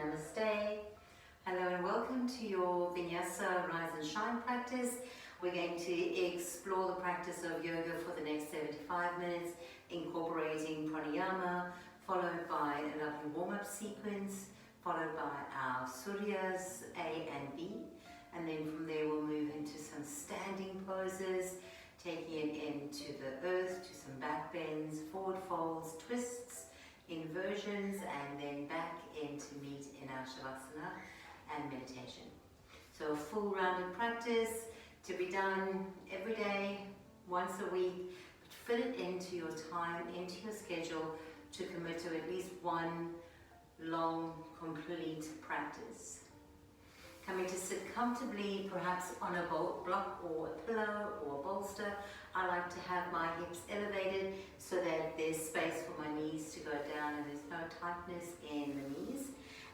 Namaste. Hello and welcome to your Vinyasa Rise and Shine practice. We're going to explore the practice of yoga for the next 75 minutes, incorporating pranayama, followed by a lovely warm-up sequence, followed by our suryas A and B. And then from there we'll move into some standing poses, taking it into the earth, to some back bends, forward folds, twists, inversions, and then back in to meet in our Shavasana and meditation. So a full rounded practice to be done every day, once a week, but fit it into your time, into your schedule, to commit to at least one long, complete practice. Coming to sit comfortably, perhaps on a block or a pillow or a bolster. I like to have my hips elevated so that there's space for my knees to go down and there's no tightness in the knees.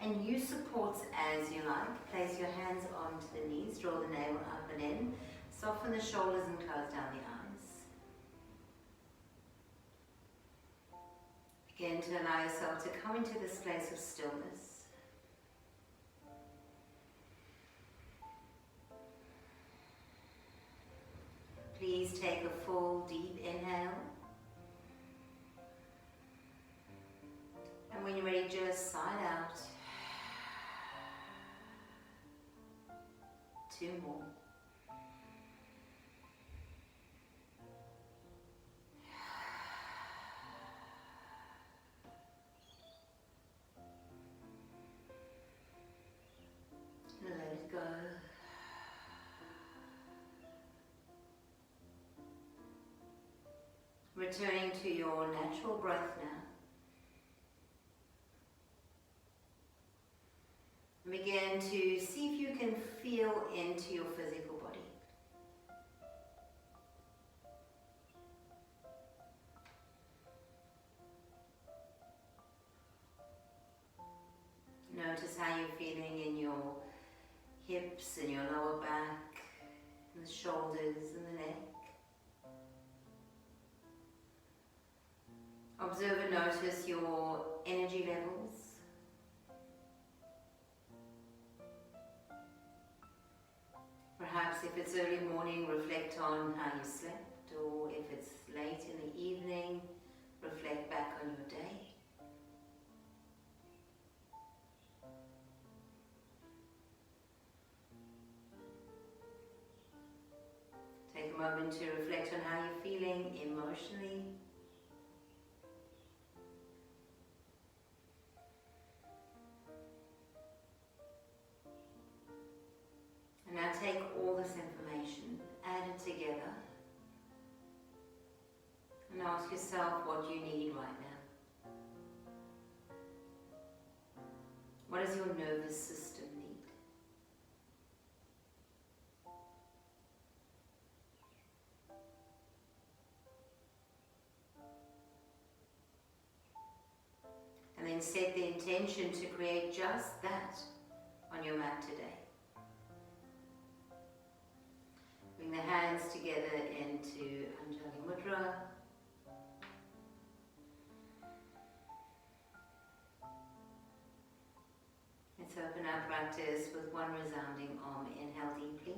And use supports as you like. Place your hands onto the knees, draw the navel up and in. Soften the shoulders and close down the eyes. Again, to allow yourself to come into this place of stillness. Please take a full deep inhale. And when you're ready, just sigh out. 2 more. Let it go. Returning to your natural breath now. Begin to see if you can feel into your physical body. Notice how you're feeling in your hips, in your lower back, in the shoulders and the neck. Observe and notice your energy levels. Perhaps if it's early morning, reflect on how you slept, or if it's late in the evening, reflect back on your day. Take a moment to reflect on how you're feeling emotionally. And now take all this information, add it together, and ask yourself what you need right now. What does your nervous system need? And then set the intention to create just that on your mat today. Bring the hands together into Anjali Mudra. Let's open our practice with one resounding Om. Inhale deeply.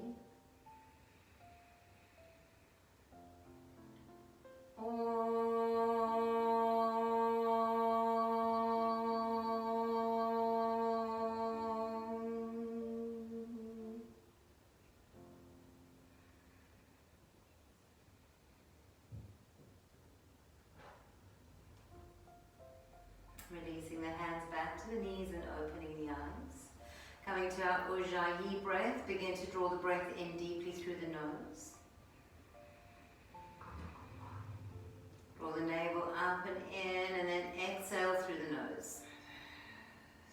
Releasing the hands back to the knees and opening the eyes. Coming to our Ujjayi breath, begin to draw the breath in deeply through the nose. Draw the navel up and in, and then exhale through the nose.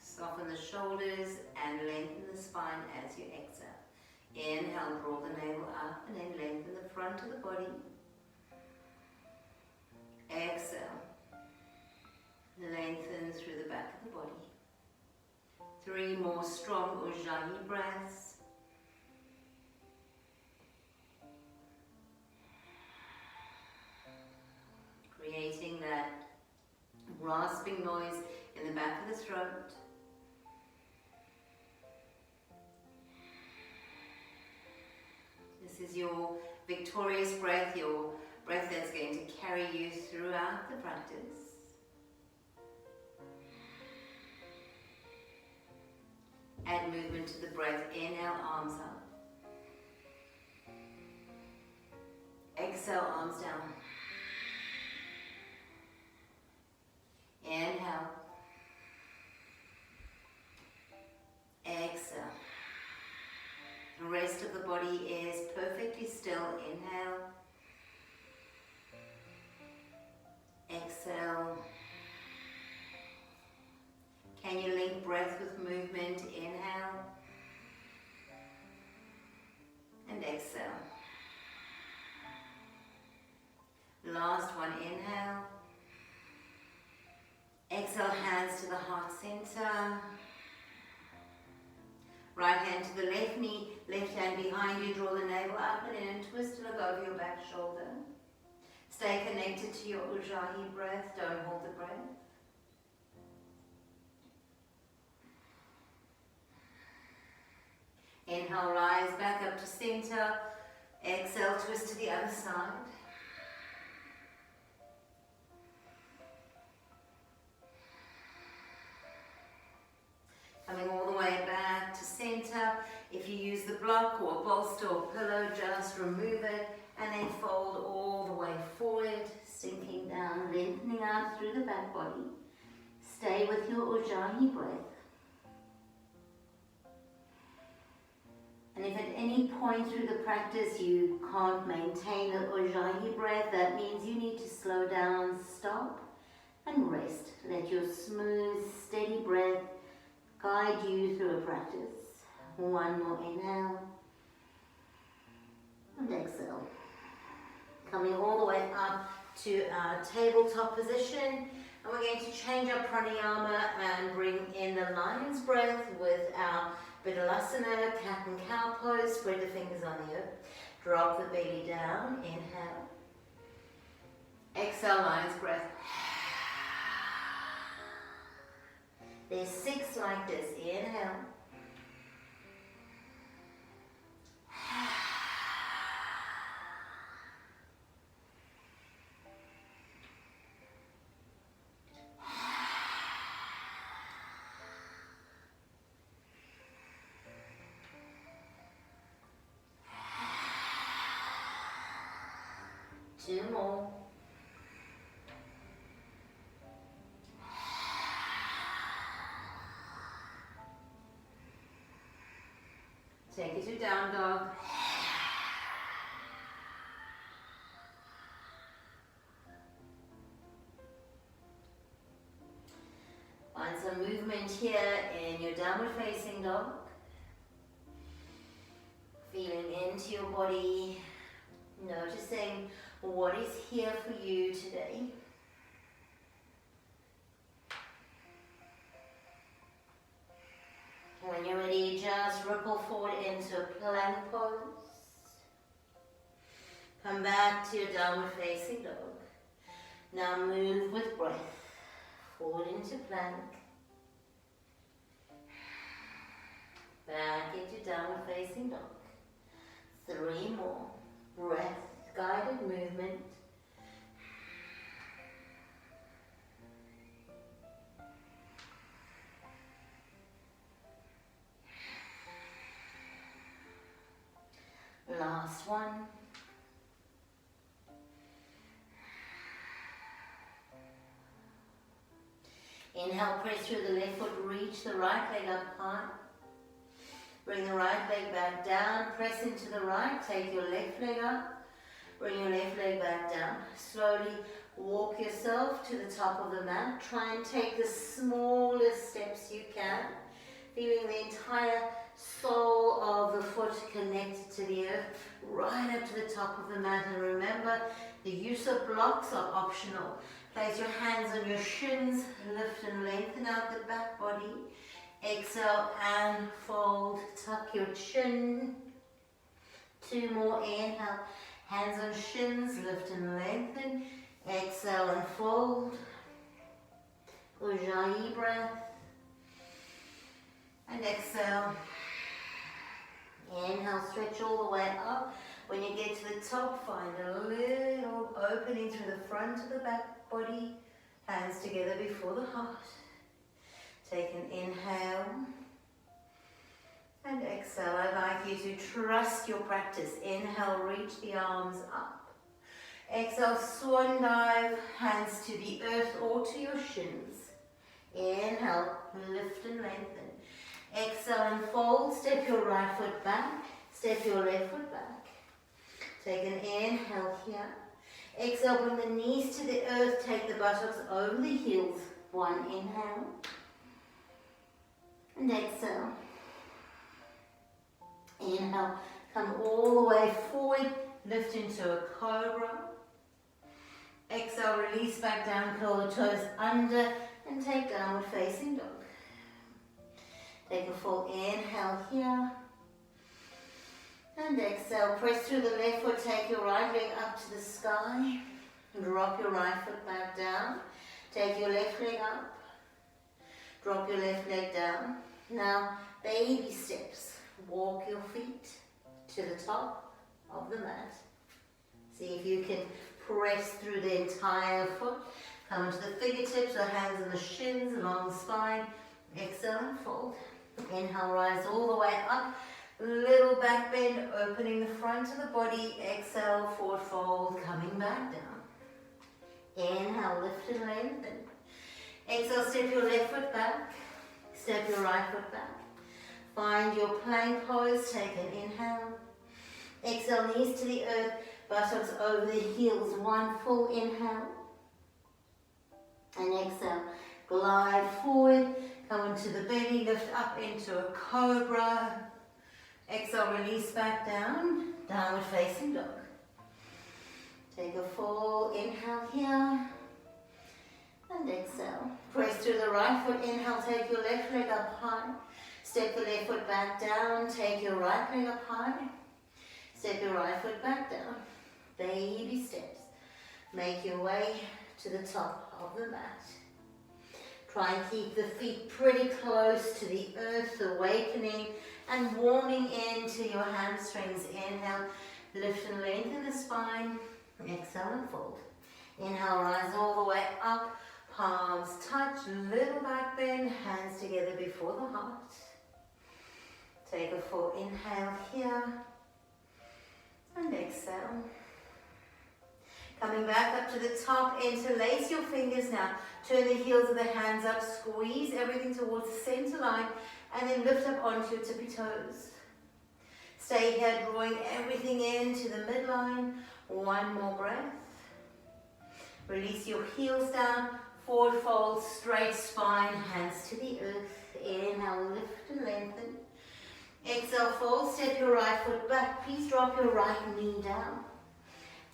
Soften the shoulders and lengthen the spine as you exhale. Inhale, draw the navel up and then lengthen the front of the body. Exhale. Lengthen through the back of the body. 3 more strong Ujjayi breaths. Creating that rasping noise in the back of the throat. This is your victorious breath, your breath that's going to carry you throughout the practice. Add movement to the breath. Inhale, arms up. Exhale, arms down. Inhale. Exhale. The rest of the body is perfectly still. Inhale. Exhale. Can you link breath with movement? Inhale. And exhale. Last one, inhale. Exhale, hands to the heart center. Right hand to the left knee, left hand behind you, draw the navel up and in and twist to look over your back shoulder. Stay connected to your Ujjayi breath, don't hold the breath. Inhale, rise back up to center. Exhale, twist to the other side. Coming all the way back to center. If you use the block or bolster or pillow, just remove it and then fold all the way forward, sinking down, lengthening out through the back body. Stay with your Ujjayi breath. And if at any point through the practice you can't maintain the Ujjayi breath, that means you need to slow down, stop and rest. Let your smooth, steady breath guide you through a practice. One more inhale and exhale. Coming all the way up to our tabletop position, and we're going to change our pranayama and bring in the lion's breath with our Vidyalasana, cat and cow pose. Spread the fingers on the earth. Drop the belly down. Inhale. Exhale, lion's breath. There's 6 like this. Inhale. Two more. Take it to down dog. Find some movement here in your downward facing dog. Feeling into your body, noticing what is here for you today. When you're ready, just ripple forward into a plank pose. Come back to your downward facing dog. Now move with breath. Forward into plank. Back into downward facing dog. 3 more. Breath, guided movement. Last one. Inhale, press through the left foot, reach the right leg up high. Bring the right leg back down, press into the right, take your left leg up, bring your left leg back down. Slowly walk yourself to the top of the mat. Try and take the smallest steps you can, feeling the entire sole of the foot connected to the earth, right up to the top of the mat. And remember, the use of blocks are optional. Place your hands on your shins, lift and lengthen out the back body. Exhale and fold, tuck your chin. 2 more, inhale, hands on shins, lift and lengthen. Exhale and fold. Ujjayi breath. And exhale. Inhale, stretch all the way up. When you get to the top, find a little opening through the front of the back body. Hands together before the heart. Take an inhale. And exhale. I'd like you to trust your practice. Inhale, reach the arms up. Exhale, swan dive, hands to the earth or to your shins. Inhale, lift and lengthen. Exhale and fold. Step your right foot back. Step your left foot back. Take an inhale here. Exhale, bring the knees to the earth. Take the buttocks over the heels. One inhale. And exhale. Inhale, come all the way forward, lift into a cobra. Exhale, release back down, curl the toes under and take downward facing dog. Take a full inhale here. And exhale, press through the left foot, take your right leg up to the sky. Drop your right foot back down. Take your left leg up. Drop your left leg down. Now, baby steps. Walk your feet to the top of the mat. See if you can press through the entire foot. Come to the fingertips or hands on the shins, along the spine. Exhale and fold. Inhale, rise all the way up. Little back bend, opening the front of the body. Exhale, forward fold, coming back down. Inhale, lift and lengthen. Exhale, step your left foot back. Step your right foot back. Find your plank pose, take an inhale. Exhale, knees to the earth, buttocks over the heels. One full inhale. And exhale, glide forward, come into the belly, lift up into a cobra. Exhale, release back down, downward facing dog. Take a full inhale here. And exhale. Press through the right foot, inhale, take your left leg up high. Step the left foot back down, take your right leg up high. Step your right foot back down. Baby steps. Make your way to the top of the mat. Try and keep the feet pretty close to the earth, awakening and warming into your hamstrings. Inhale, lift and lengthen the spine. Exhale and fold. Inhale, rise all the way up. Palms touch, little back bend, hands together before the heart. Take a full inhale here. And exhale. Coming back up to the top, interlace your fingers now. Turn the heels of the hands up, squeeze everything towards the center line, and then lift up onto your tippy toes. Stay here, drawing everything into the midline. One more breath. Release your heels down, forward fold, straight spine, hands to the earth. Inhale, lift and lengthen. Exhale, fold, step your right foot back. Please drop your right knee down.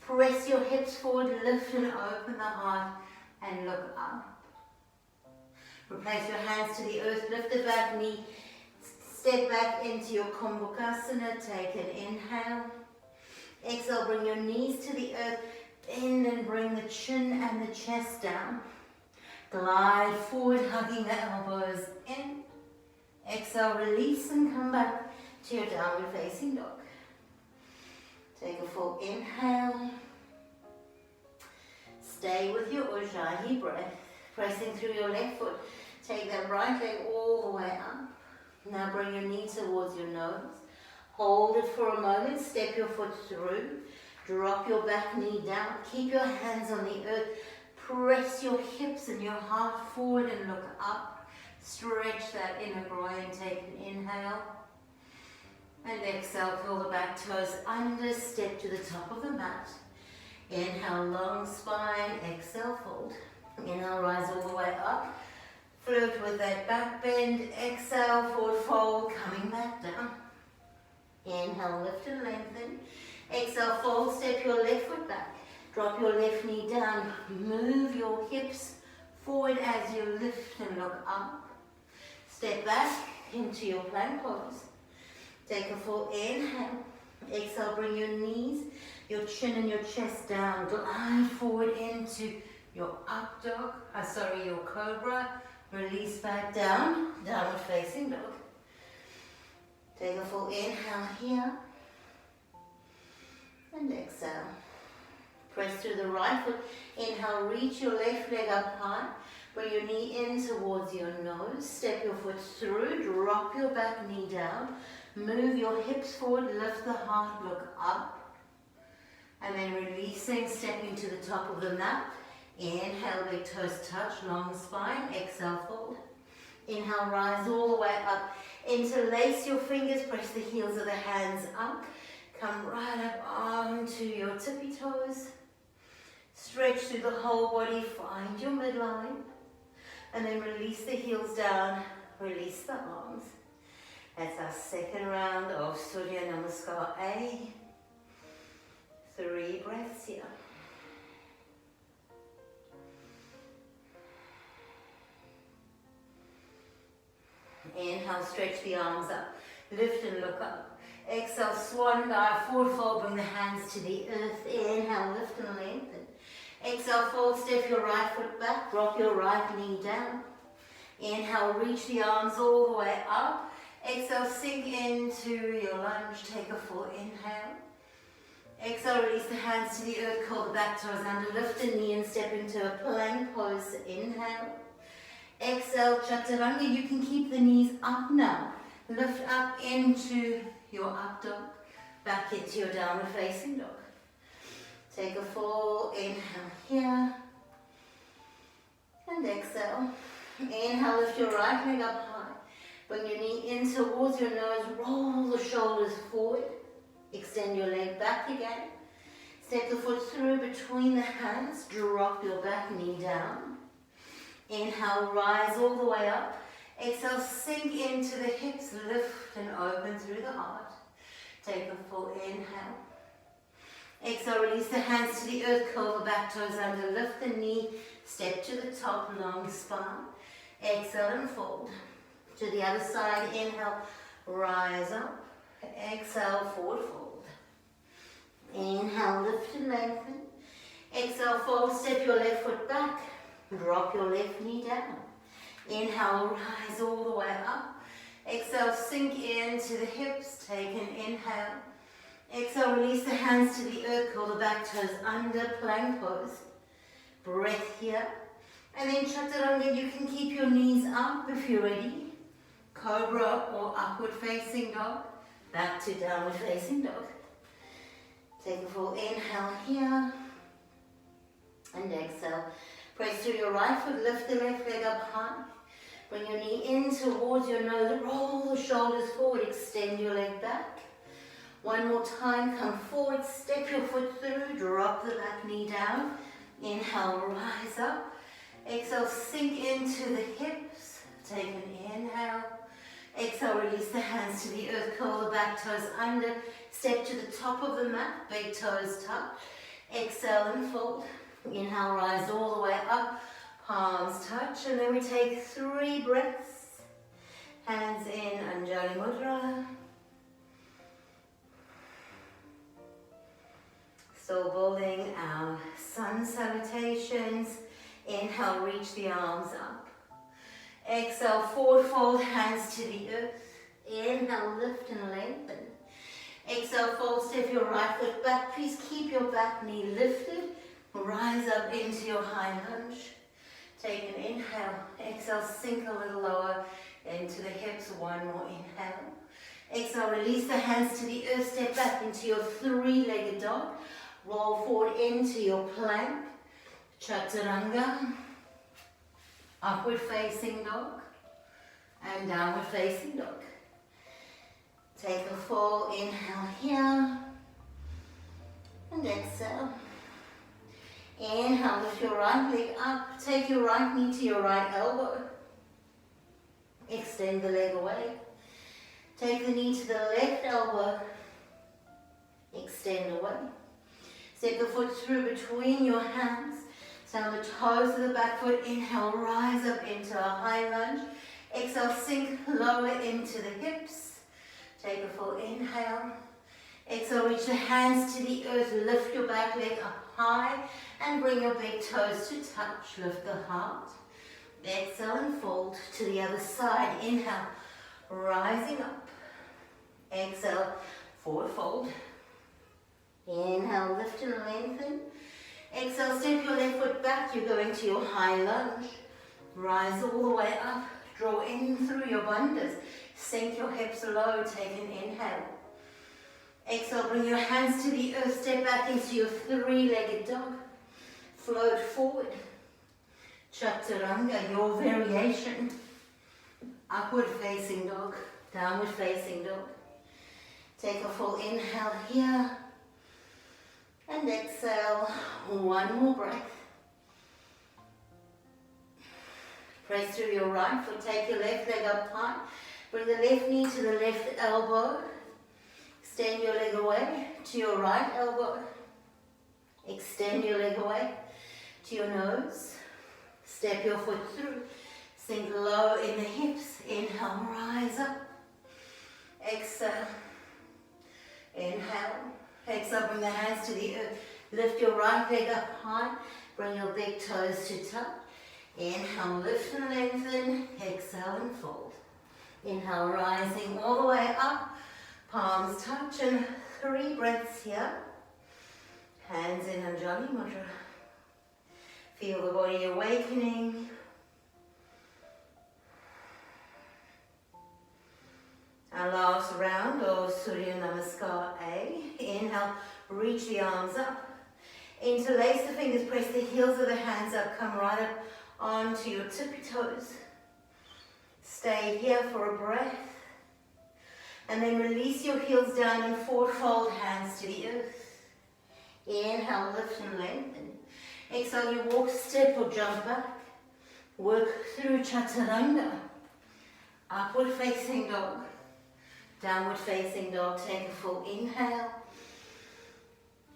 Press your hips forward, lift and open the heart and look up. Replace your hands to the earth, lift the back knee. Step back into your Kumbhakasana, take an inhale. Exhale, bring your knees to the earth, bend and bring the chin and the chest down. Glide forward, hugging the elbows in. Exhale, release and come back to your downward facing dog. Take a full inhale. Stay with your Ujjayi breath. Pressing through your left foot. Take that right leg all the way up. Now bring your knee towards your nose. Hold it for a moment. Step your foot through. Drop your back knee down. Keep your hands on the earth. Press your hips and your heart forward and look up. Stretch that inner groin, take an inhale. And exhale, curl the back toes under, step to the top of the mat. Inhale, long spine, exhale, fold. Inhale, rise all the way up. Flirt with that back bend, exhale, forward fold, coming back down. Inhale, lift and lengthen. Exhale, fold, step your left foot back. Drop your left knee down, move your hips forward as you lift and look up. Step back into your plank pose. Take a full inhale. Exhale, bring your knees, your chin and your chest down. Glide forward into your up dog, your cobra. Release back down, downward facing dog. Take a full inhale here. And exhale. Press through the right foot. Inhale, reach your left leg up high. Bring your knee in towards your nose. Step your foot through. Drop your back knee down. Move your hips forward. Lift the heart. Look up. And then releasing, stepping to the top of the mat. Inhale, big toes touch. Long spine. Exhale, fold. Inhale, rise all the way up. Interlace your fingers. Press the heels of the hands up. Come right up onto your tippy toes. Stretch through the whole body. Find your midline. And then release the heels down. Release the arms. That's our second round of Surya Namaskar A. 3 breaths here. Inhale, stretch the arms up. Lift and look up. Exhale, swan dive, forward fold, bring the hands to the earth. Inhale, lift and lengthen. Exhale, fold, step your right foot back, drop your right knee down. Inhale, reach the arms all the way up. Exhale, sink into your lunge, take a full inhale. Exhale, release the hands to the earth, curl the back toes under, lift the knee and step into a plank pose. Inhale. Exhale, chaturanga, you can keep the knees up now. Lift up into your up dog, back into your downward facing dog. Take a full inhale here. And exhale. Inhale, lift your right leg up high. Bring your knee in towards your nose, roll the shoulders forward. Extend your leg back again. Step the foot through between the hands, drop your back knee down. Inhale, rise all the way up. Exhale, sink into the hips, lift and open through the heart. Take a full inhale. Exhale, release the hands to the earth, curl the back toes under, lift the knee, step to the top, long spine. Exhale and fold. To the other side, inhale, rise up. Exhale, forward fold. Inhale, lift and lengthen. Exhale, fold, step your left foot back. Drop your left knee down. Inhale, rise all the way up. Exhale, sink into the hips. Take an inhale. Exhale, release the hands to the earth. Curl the back toes under, plank pose. Breath here. And then chaturanga, you can keep your knees up if you're ready. Cobra or upward facing dog. Back to downward facing dog. Take a full inhale here. And exhale. Press through your right foot, lift the left leg up high. Bring your knee in towards your nose, roll the shoulders forward, extend your leg back. One more time, come forward, step your foot through, drop the back knee down. Inhale, rise up. Exhale, sink into the hips. Take an inhale. Exhale, release the hands to the earth, curl the back toes under. Step to the top of the mat, big toes touch. Exhale and fold. Inhale, rise all the way up, palms touch, and then we take 3 breaths. Hands in, Anjali Mudra. Still building our sun salutations. Inhale, reach the arms up. Exhale, forward fold, hands to the earth. Inhale, lift and lengthen. Exhale, fold, step your right foot back. Please keep your back knee lifted. Rise up into your high lunge. Take an inhale. Exhale, sink a little lower into the hips. One more inhale. Exhale, release the hands to the earth. Step back into your 3-legged dog. Roll forward into your plank. Chaturanga. Upward facing dog. And downward facing dog. Take a full inhale here. And exhale. Inhale, lift your right leg up. Take your right knee to your right elbow. Extend the leg away. Take the knee to the left elbow. Extend away. Step the foot through between your hands. Send the toes to the back foot. Inhale, rise up into a high lunge. Exhale, sink lower into the hips. Take a full inhale. Exhale, reach the hands to the earth. Lift your back leg up high and bring your big toes to touch. Lift the heart. Exhale and fold to the other side. Inhale, rising up. Exhale, forward fold. Inhale, lift and lengthen. Exhale, step your left foot back. You go into your high lunge. Rise all the way up. Draw in through your bandhas. Sink your hips low. Take an inhale. Exhale, bring your hands to the earth. Step back into your three-legged dog. Float forward. Chaturanga, your variation. Upward facing dog. Downward facing dog. Take a full inhale here. And exhale, one more breath. Press through your right foot, take your left leg up high. Bring the left knee to the left elbow. Extend your leg away to your right elbow. Extend your leg away to your nose. Step your foot through. Sink low in the hips. Inhale, rise up. Exhale. Inhale. Exhale, bring the hands to the earth. Lift your right leg up high. Bring your big toes to tuck. Inhale, lift and lengthen. Exhale and fold. Inhale, rising all the way up. Palms touch and 3 breaths here. Hands in Anjali Mudra. Feel the body awakening. Our last round of Surya Namaskar A. Inhale, reach the arms up. Interlace the fingers, press the heels of the hands up. Come right up onto your tippy toes. Stay here for a breath. And then release your heels down and forward fold hands to the earth. Inhale, lift and lengthen. Exhale, you walk, step or jump back. Work through Chaturanga. Upward facing dog. Downward facing dog. Take a full inhale.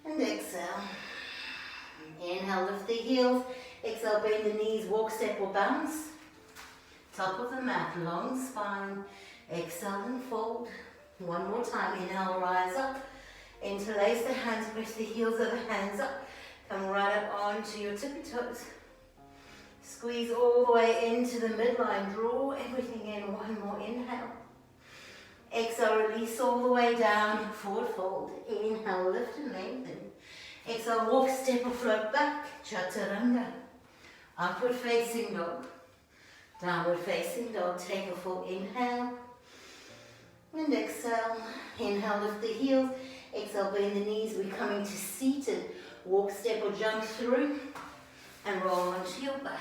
And exhale. Inhale, lift the heels. Exhale, bend the knees, walk, step or bounce. Top of the mat, long spine. Exhale and fold. One more time. Inhale, rise up. Interlace the hands, press the heels of the hands up. Come right up onto your tippy toes. Squeeze all the way into the midline. Draw everything in. One more inhale. Exhale, release all the way down. Forward fold. Inhale, lift and lengthen. Exhale, walk, step or float back. Chaturanga. Upward facing dog. Downward facing dog. Take a full inhale. And exhale. Inhale, lift the heels. Exhale, bend the knees. We're coming to seated. Walk, step or jump through. And roll onto your back.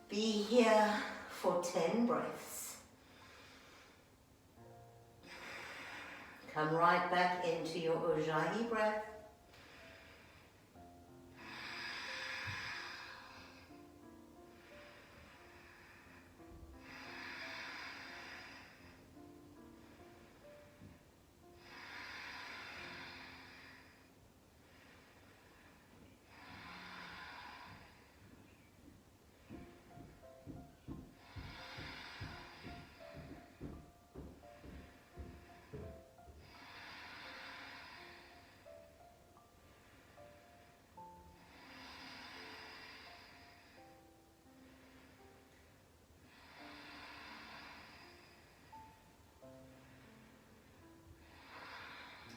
Be here for 10 breaths. Come right back into your Ujjayi breath.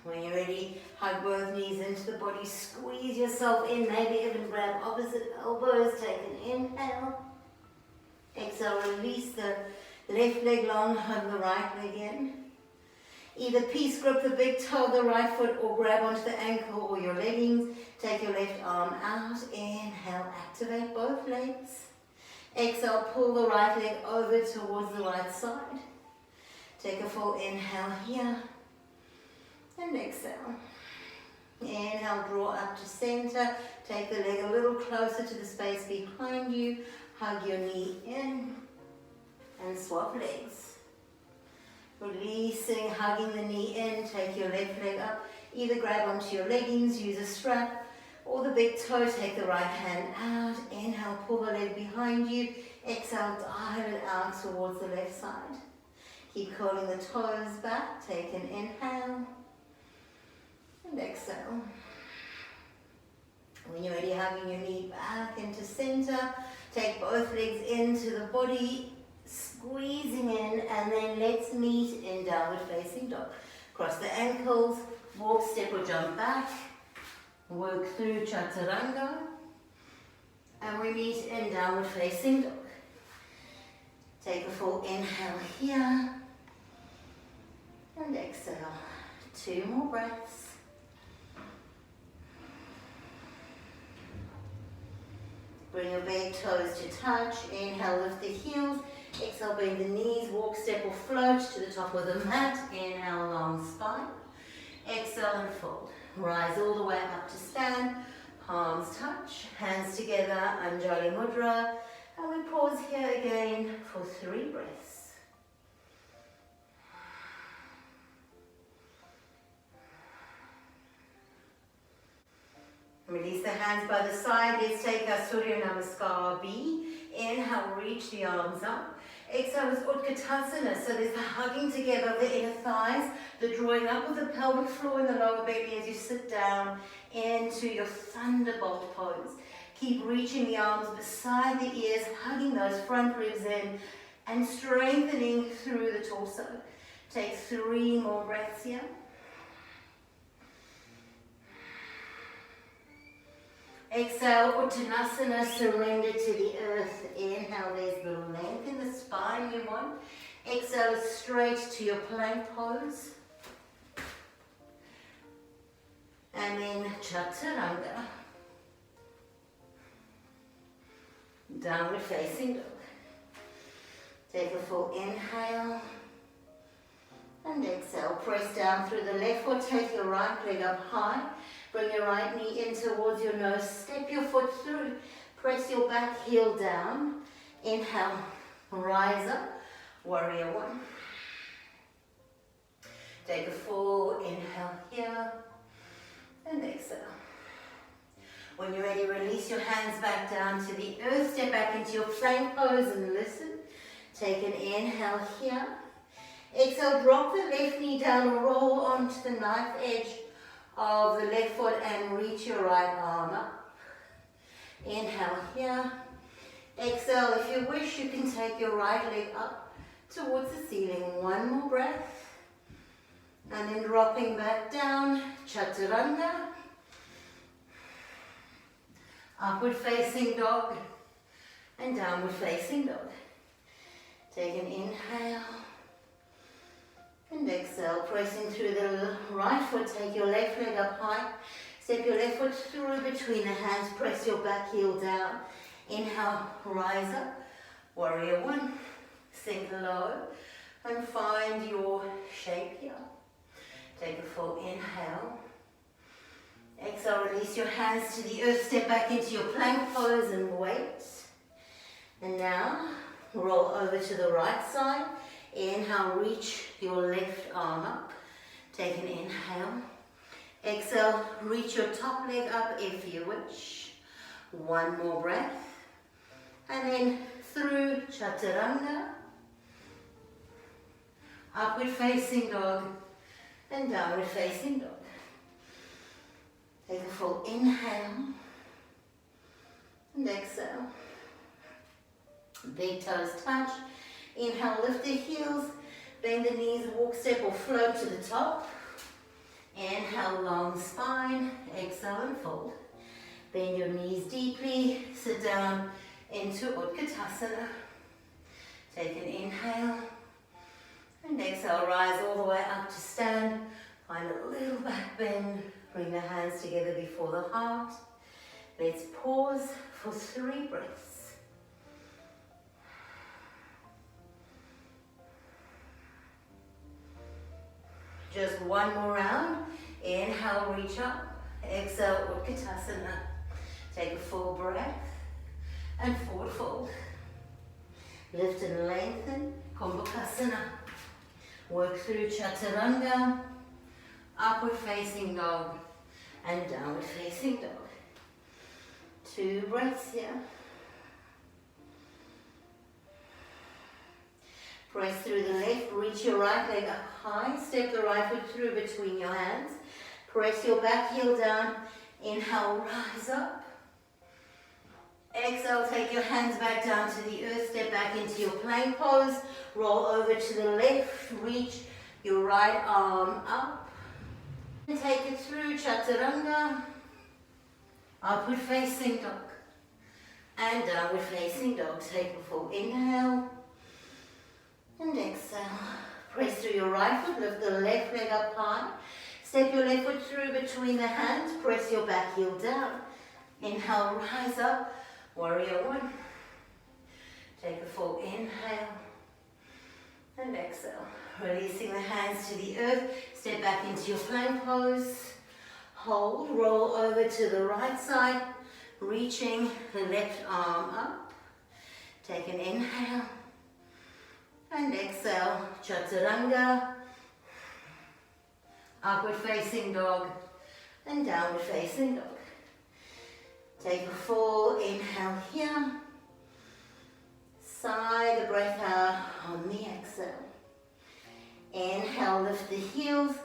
When you're ready, hug both knees into the body, squeeze yourself in, maybe even grab opposite elbows, take an inhale. Exhale, release the left leg long, hug the right leg in. Either peace grip the big toe of the right foot or grab onto the ankle or your leggings. Take your left arm out, inhale, activate both legs. Exhale, pull the right leg over towards the right side. Take a full inhale here. And exhale. Inhale, draw up to center. Take the leg a little closer to the space behind you. Hug your knee in. And swap legs. Releasing, hugging the knee in. Take your left leg up. Either grab onto your leggings, use a strap, or the big toe. Take the right hand out. Inhale, pull the leg behind you. Exhale, dial it out towards the left side. Keep curling the toes back. Take an inhale. And exhale. When you're ready, hugging your knee back into center. Take both legs into the body, squeezing in, and then let's meet in downward facing dog. Cross the ankles, walk, step or jump back, work through chaturanga, and we meet in downward facing dog. Take a full inhale here, and exhale. 2 more breaths. Bring your big toes to touch. Inhale, lift the heels. Exhale, bend the knees. Walk, step or float to the top of the mat. Inhale, long spine. Exhale and fold. Rise all the way up to stand. Palms touch. Hands together. Anjali Mudra. And we pause here again for 3 breaths. Release the hands by the side. Let's take our Surya Namaskar B. Inhale, reach the arms up. Exhale is Utkatasana. So there's the hugging together of the inner thighs, the drawing up of the pelvic floor and the lower belly as you sit down into your Thunderbolt Pose. Keep reaching the arms beside the ears, hugging those front ribs in and strengthening through the torso. Take 3 more breaths here. Exhale, Uttanasana, surrender to the earth. Inhale, there's the length in the spine you want. Exhale, straight to your plank pose. And then Chaturanga. Downward facing dog. Take a full inhale. And exhale, press down through the left foot. Take your right leg up high. Bring your right knee in towards your nose. Step your foot through. Press your back heel down. Inhale, rise up. Warrior 1. Take a full inhale here. And exhale. When you're ready, release your hands back down to the earth. Step back into your plank pose and listen. Take an inhale here. Exhale, drop the left knee down. Roll onto the knife edge of the left foot and reach your right arm up. Inhale here. Exhale, if you wish, you can take your right leg up towards the ceiling. 1 more breath. And then dropping back down, Chaturanga. Upward facing dog and downward facing dog. Take an inhale. And exhale, pressing through the right foot, take your left leg up high. Step your left foot through between the hands, press your back heel down. Inhale, rise up, warrior 1. Sink low and find your shape here. Take a full inhale. Exhale, release your hands to the earth, step back into your plank pose and wait. And now, roll over to the right side. Inhale, reach your left arm up. Take an inhale. Exhale, reach your top leg up if you wish. 1 more breath. And then through Chaturanga. Upward facing dog and downward facing dog. Take a full inhale. And exhale. Big toes touch. Inhale, lift the heels, bend the knees, walk, step or float to the top. Inhale, long spine, exhale and fold. Bend your knees deeply, sit down into Utkatasana. Take an inhale and exhale, rise all the way up to stand. Find a little back bend, bring the hands together before the heart. Let's pause for 3 breaths. Just 1 more round. Inhale, reach up. Exhale, Utkatasana. Take a full breath and forward fold. Lift and lengthen, Kumbhakasana. Work through Chaturanga, upward facing dog and downward facing dog. 2 breaths here. Press through the left, reach your right leg up high, step the right foot through between your hands. Press your back heel down, inhale, rise up. Exhale, take your hands back down to the earth, step back into your plank pose. Roll over to the left, reach your right arm up. Take it through Chaturanga, upward facing dog, and downward facing dog. Take a full inhale, and exhale. Press through your right foot, lift the left leg up high. Step your left foot through between the hands, press your back heel down. Inhale, rise up, warrior one. Take a full inhale, and exhale. Releasing the hands to the earth, step back into your plank pose. Hold, roll over to the right side, reaching the left arm up. Take an inhale, and exhale, Chaturanga, upward facing dog, and downward facing dog. Take a full inhale here. Sigh the breath out on the exhale. Inhale, lift the heels.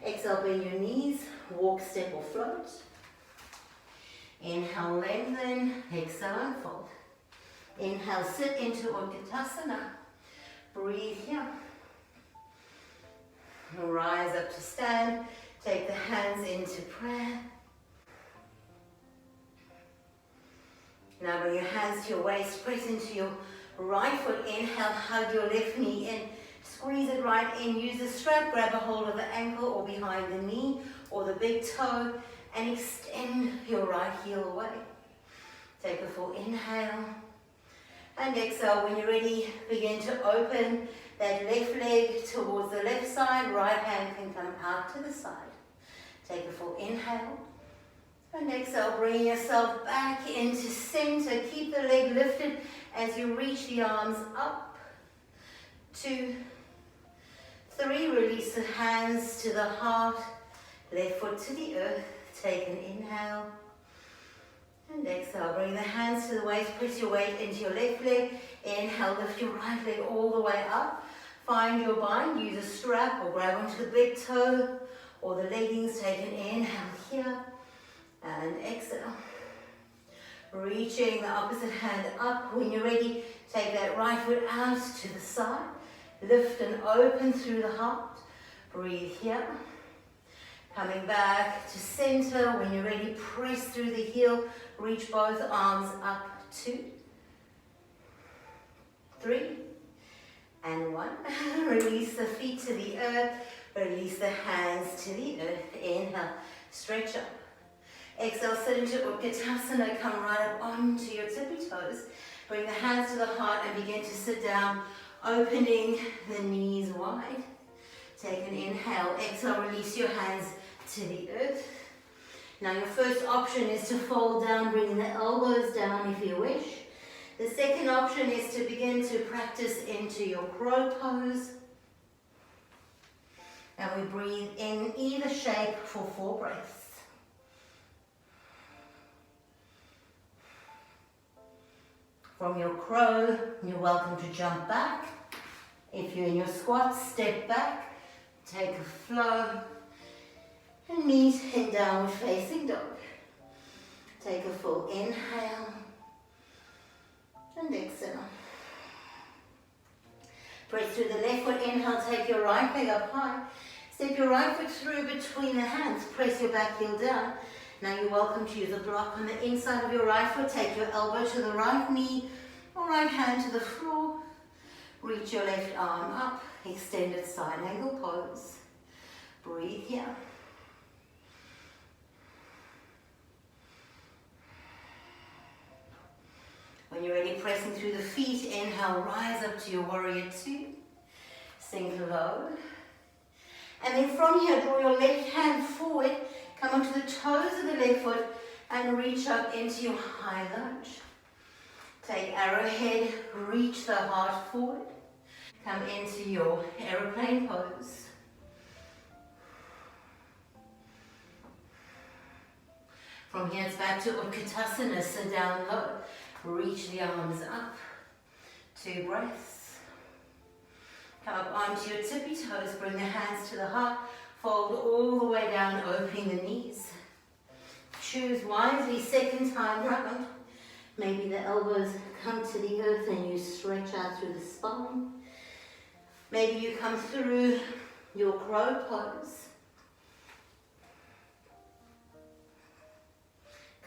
Exhale, bend your knees. Walk, step or float. Inhale, lengthen. Exhale, unfold. Inhale, sit into Utkatasana. Breathe here. Rise up to stand. Take the hands into prayer. Now bring your hands to your waist. Press into your right foot. Inhale, hug your left knee in. Squeeze it right in. Use the strap. Grab a hold of the ankle or behind the knee or the big toe and extend your right heel away. Take a full inhale and exhale. When you're ready, begin to open that left leg towards the left side. Right hand can come out to the side. Take a full inhale and exhale. Bring yourself back into center. Keep the leg lifted as you reach the arms up. 2, 3, release the hands to the heart, left foot to the earth. Take an inhale and exhale. Bring the hands to the waist, press your weight into your left leg. Inhale, lift your right leg all the way up. Find your bind, use a strap or grab onto the big toe or the leggings. Take an inhale here and exhale. Reaching the opposite hand up. When you're ready, take that right foot out to the side. Lift and open through the heart. Breathe here. Coming back to center. When you're ready, press through the heel. Reach both arms up. 2, 3, and 1. Release the feet to the earth. Release the hands to the earth. Inhale, stretch up. Exhale, sit into Utkatasana. Come right up onto your tippy toes. Bring the hands to the heart and begin to sit down, opening the knees wide. Take an inhale. Exhale, release your hands to the earth. Now your first option is to fold down, bringing the elbows down if you wish. The second option is to begin to practice into your crow pose. And we breathe in either shape for 4 breaths. From your crow, you're welcome to jump back. If you're in your squat, step back, take a flow, and meet in downward facing dog. Take a full inhale and exhale. Press through the left foot, inhale, take your right leg up high. Step your right foot through between the hands, press your back heel down. Now you're welcome to use a block on the inside of your right foot. Take your elbow to the right knee or right hand to the floor. Reach your left arm up, extended side angle pose. Breathe here. When you're ready, pressing through the feet, inhale, rise up to your warrior 2. Sink low. And then from here, draw your left hand forward, come onto the toes of the left foot and reach up into your high lunge. Take arrowhead, reach the heart forward. Come into your aeroplane pose. From here, it's back to Utkatasana, sit down low. Reach the arms up. 2 breaths. Come up onto your tippy toes, bring the hands to the heart, fold all the way down, opening the knees. Choose wisely, second time round. Maybe the elbows come to the earth and you stretch out through the spine. Maybe you come through your crow pose.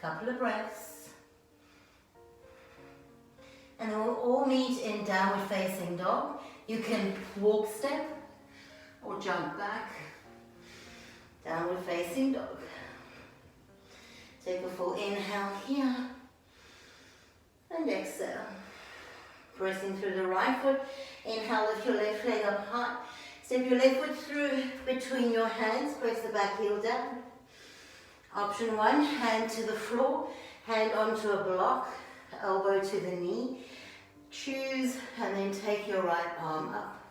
Couple of breaths. And then we'll all meet in downward facing dog. You can walk step or jump back. Downward facing dog. Take a full inhale here. And exhale. Pressing through the right foot. Inhale, lift your left leg up high. Step your left foot through between your hands. Press the back heel down. Option one, hand to the floor. Hand onto a block. Elbow to the knee. Choose and then take your right arm up.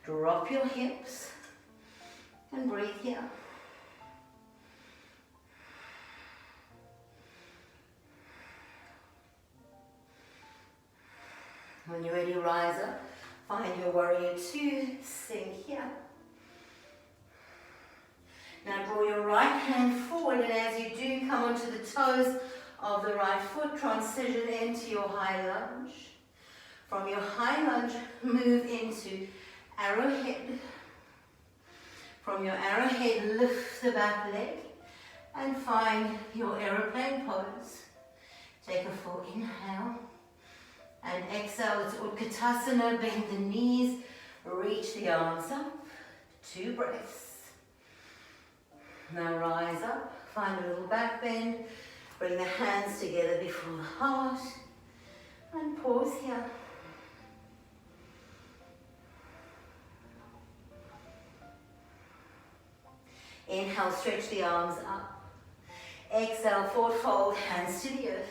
Drop your hips. And breathe here. When you're ready, rise up. Find your warrior two. Sink here. Now draw your right hand forward, and as you do, come onto the toes of the right foot. Transition into your high lunge. From your high lunge, move into arrowhead. From your arrowhead, lift the back leg and find your aeroplane pose. Take a full inhale and exhale. It's Utkatasana. Bend the knees, reach the arms up. 2 breaths. Now rise up, find a little back bend. Bring the hands together before the heart and pause here. Inhale, stretch the arms up. Exhale, forward fold, hands to the earth.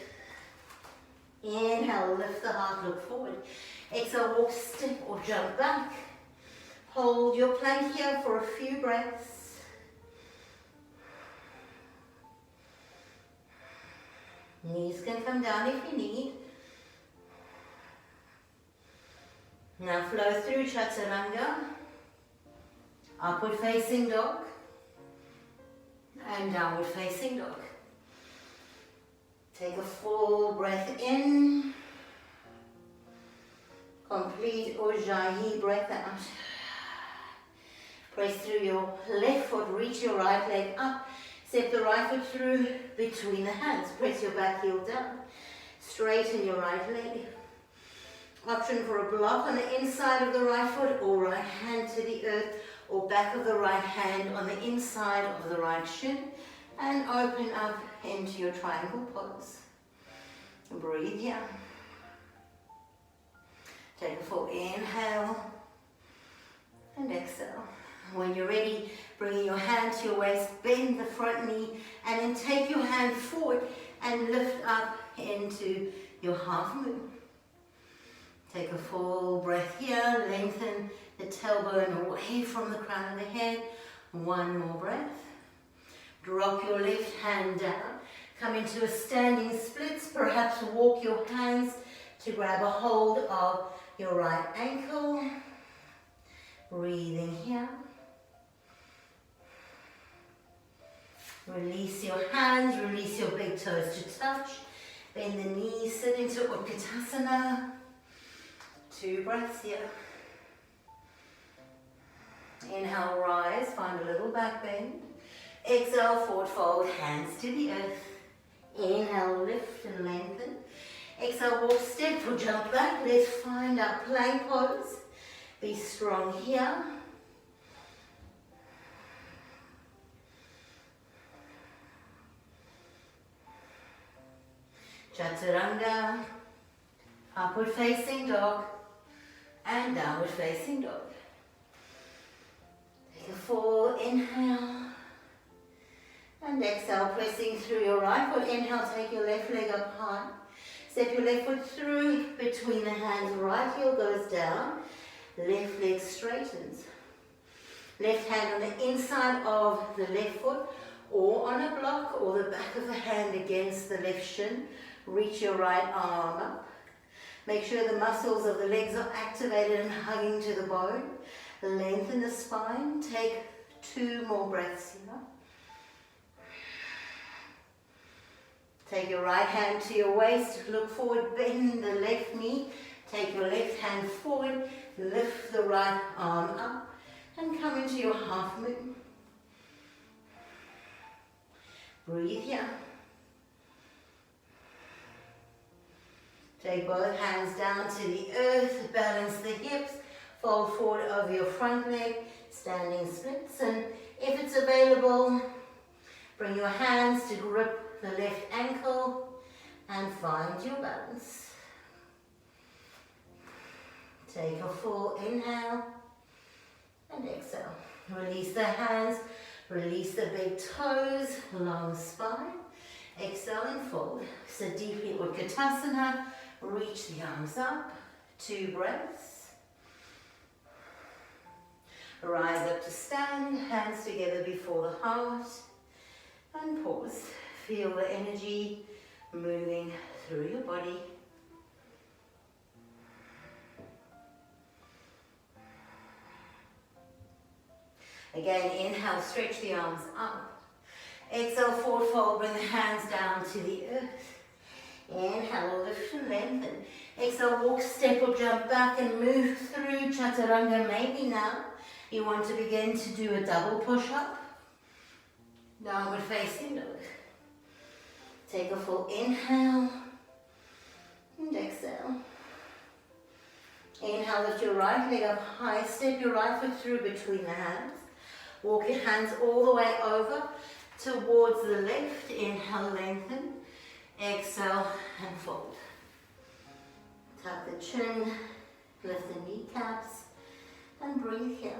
Inhale, lift the heart, look forward. Exhale, walk, step or jump back. Hold your plank here for a few breaths. Knees can come down if you need. Now flow through Chaturanga. Upward facing dog. And downward facing dog. Take a full breath in. Complete Ujjayi breath out. Press through your left foot, reach your right leg up. Step the right foot through between the hands. Press your back heel down. Straighten your right leg. Option for a block on the inside of the right foot or right hand to the earth or back of the right hand on the inside of the right shin. And open up into your triangle pose. Breathe here. Take a full inhale and exhale. When you're ready, bring your hand to your waist, bend the front knee, and then take your hand forward and lift up into your half moon. Take a full breath here, lengthen the tailbone away from the crown of the head. 1 more breath. Drop your left hand down. Come into a standing splits. Perhaps walk your hands to grab a hold of your right ankle. Breathing here. Release your hands, release your big toes to touch. Bend the knees, sit into Utkatasana. 2 breaths here. Inhale, rise, find a little back bend. Exhale, forward fold, hands to the earth. Inhale, lift and lengthen. Exhale, walk, step or jump back. Let's find our plank pose. Be strong here. Chaturanga, upward facing dog, and downward facing dog. Take a full inhale, and exhale, pressing through your right foot. Inhale, take your left leg up high. Step your left foot through between the hands. Right heel goes down, left leg straightens. Left hand on the inside of the left foot, or on a block, or the back of the hand against the left shin. Reach your right arm up. Make sure the muscles of the legs are activated and hugging to the bone. Lengthen the spine. Take 2 more breaths here. Take your right hand to your waist. Look forward, bend the left knee. Take your left hand forward. Lift the right arm up. And come into your half moon. Breathe here. Take both hands down to the earth, balance the hips, fold forward over your front leg, standing splits, and if it's available, bring your hands to grip the left ankle and find your balance. Take a full inhale and exhale. Release the hands, release the big toes, long spine. Exhale and fold. So deeply Utkatasana, reach the arms up, 2 breaths. Rise up to stand, hands together before the heart, and pause. Feel the energy moving through your body. Again, inhale, stretch the arms up. Exhale, forward fold, bring the hands down to the earth. Inhale, lift and lengthen. Exhale, walk, step or jump back and move through Chaturanga. Maybe now you want to begin to do a double push-up. Downward facing dog. Take a full inhale and exhale. Inhale, lift your right leg up high. Step your right foot through between the hands. Walk your hands all the way over towards the left. Inhale, lengthen. Exhale and fold. Tuck the chin, lift the kneecaps, and breathe here.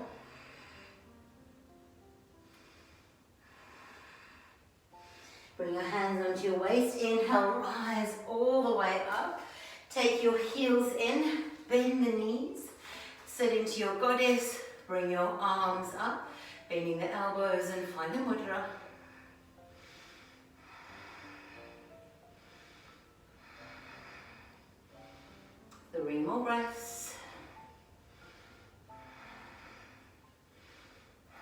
Bring your hands onto your waist. Inhale, rise all the way up. Take your heels in, bend the knees. Sit into your goddess. Bring your arms up, bending the elbows and find the mudra. Three more breaths.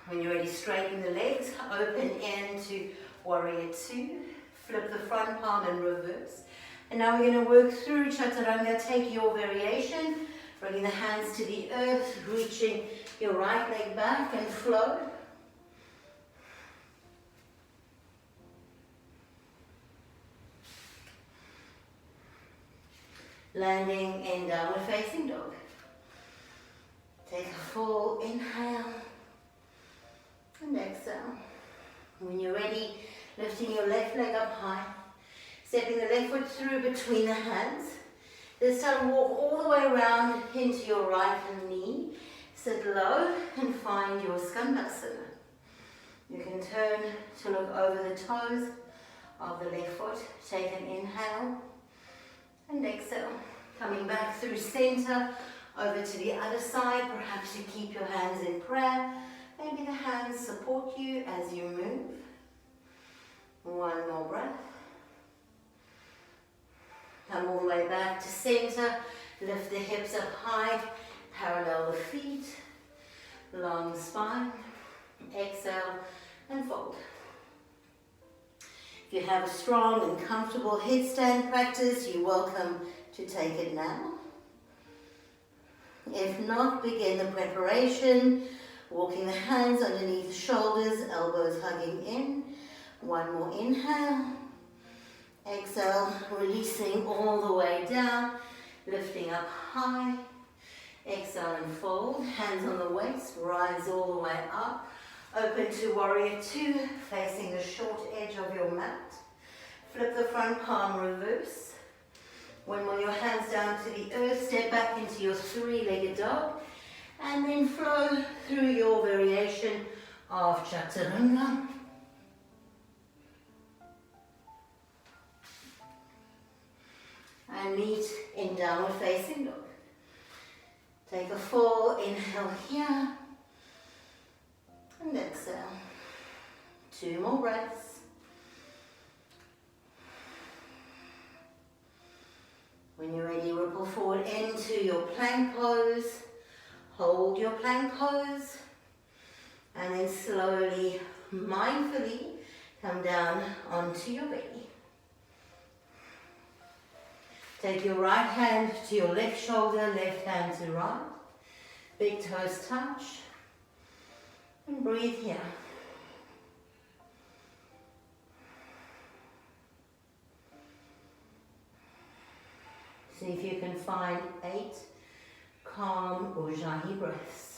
When you're ready, straighten the legs, open into Warrior 2. Flip the front palm and reverse. And now we're going to work through Chaturanga. Take your variation, bringing the hands to the earth, reaching your right leg back and flow. Landing in downward facing dog. Take a full inhale and exhale. When you're ready, lifting your left leg up high, stepping the left foot through between the hands. This time walk all the way around into your right knee. Sit low and find your Skandasana. You can turn to look over the toes of the left foot. Take an inhale and exhale. Coming back through center, over to the other side. Perhaps you keep your hands in prayer. Maybe the hands support you as you move. One more breath. Come all the way back to center. Lift the hips up high. Parallel the feet. Long spine. Exhale and fold. If you have a strong and comfortable headstand practice, you're welcome to take it now. If not, begin the preparation. Walking the hands underneath the shoulders, elbows hugging in. One more inhale. Exhale, releasing all the way down, lifting up high. Exhale and fold. Hands on the waist, rise all the way up. Open to Warrior 2, facing the short edge of your mat. Flip the front palm, reverse. When your hands down to the earth, step back into your three-legged dog. And then flow through your variation of Chaturanga. And meet in downward facing dog. Take a full inhale here. And exhale. 2 more breaths. When you're ready, ripple forward into your plank pose. Hold your plank pose. And then slowly, mindfully, come down onto your belly. Take your right hand to your left shoulder, left hand to right. Big toes touch. And breathe here. See if you can find 8 calm Ujjayi breaths.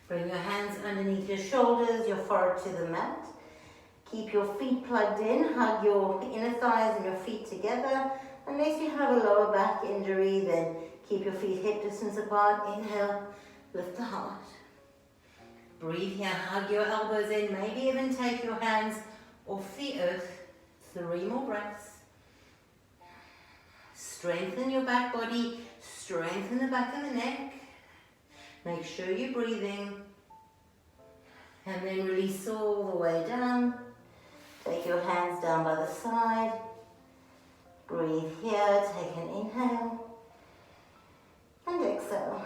Bring your hands underneath your shoulders, your forehead to the mat. Keep your feet plugged in, hug your inner thighs and your feet together. Unless you have a lower back injury, then keep your feet hip distance apart. Inhale, lift the heart. Breathe here, hug your elbows in, maybe even take your hands off the earth. 3 more breaths. Strengthen your back body, strengthen the back of the neck. Make sure you're breathing. And then release all the way down. Take your hands down by the side. Breathe here, take an inhale. And exhale.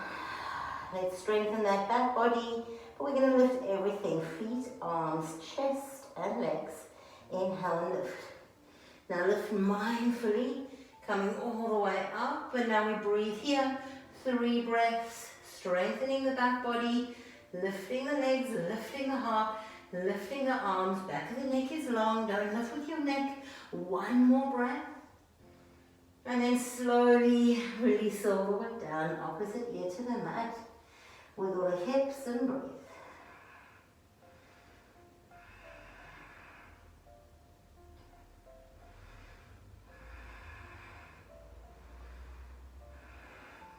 Let's strengthen that back body. But we're going to lift everything. Feet, arms, chest and legs. Inhale and lift. Now lift mindfully, coming all the way up. And now we breathe here. 3 breaths. Strengthening the back body, lifting the legs, lifting the heart, lifting the arms. Back of the neck is long, don't lift with your neck. 1 more breath. And then slowly release all the way down, opposite ear to the mat. Wiggle the hips and breathe.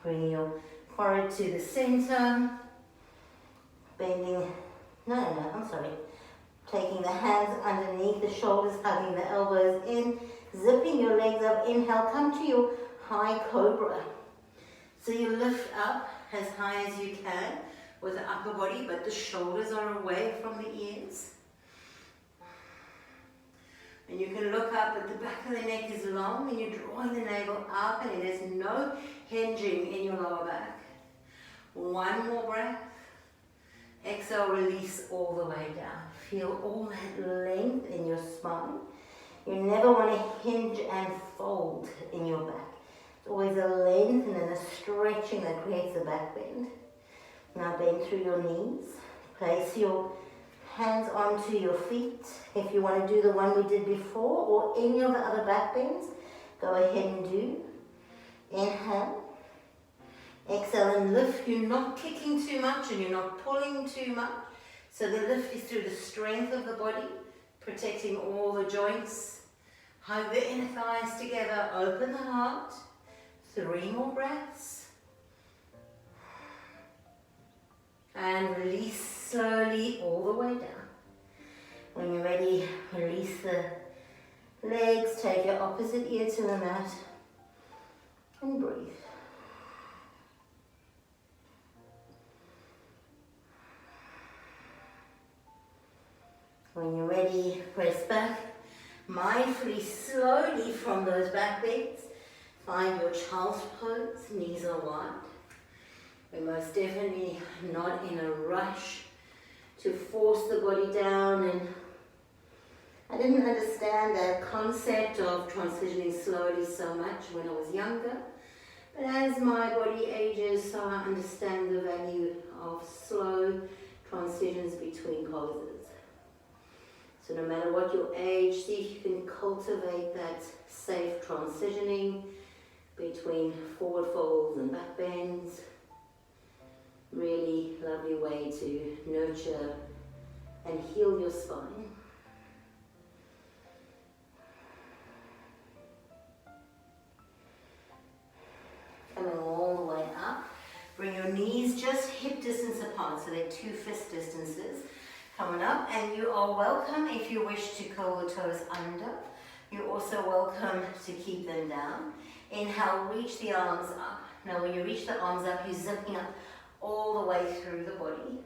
Bring your forehead to the center, bending, taking the hands underneath the shoulders, hugging the elbows in, zipping your legs up, inhale, come to your high cobra. So you lift up as high as you can with the upper body, but the shoulders are away from the ears. And you can look up, but the back of the neck is long, and you're drawing the navel up, and there's no hinging in your lower back. 1 more breath. Exhale, release all the way down. Feel all that length in your spine. You never want to hinge and fold in your back. It's always a length and then a stretching that creates a back bend. Now bend through your knees. Place your hands onto your feet. If you want to do the one we did before or any of the other back bends, go ahead and do. Inhale. Exhale and lift. You're not kicking too much and you're not pulling too much. So the lift is through the strength of the body, protecting all the joints. Hug the inner thighs together. Open the heart. 3 more breaths. And release slowly all the way down. When you're ready, release the legs. Take your opposite ear to the mat. And breathe. When you're ready, press back. Mindfully, slowly from those back bends. Find your child's pose, knees are wide. We're most definitely not in a rush to force the body down. And I didn't understand that concept of transitioning slowly so much when I was younger. But as my body ages, so I understand the value of slow transitions between poses. So no matter what your age, see if you can cultivate that safe transitioning between forward folds and back bends. Really lovely way to nurture and heal your spine. Coming all the way up. Bring your knees just hip distance apart, so they're 2 fist distances. Coming up, and you are welcome if you wish to curl the toes under. You're also welcome to keep them down. Inhale, reach the arms up. Now when you reach the arms up, you're zipping up all the way through the body.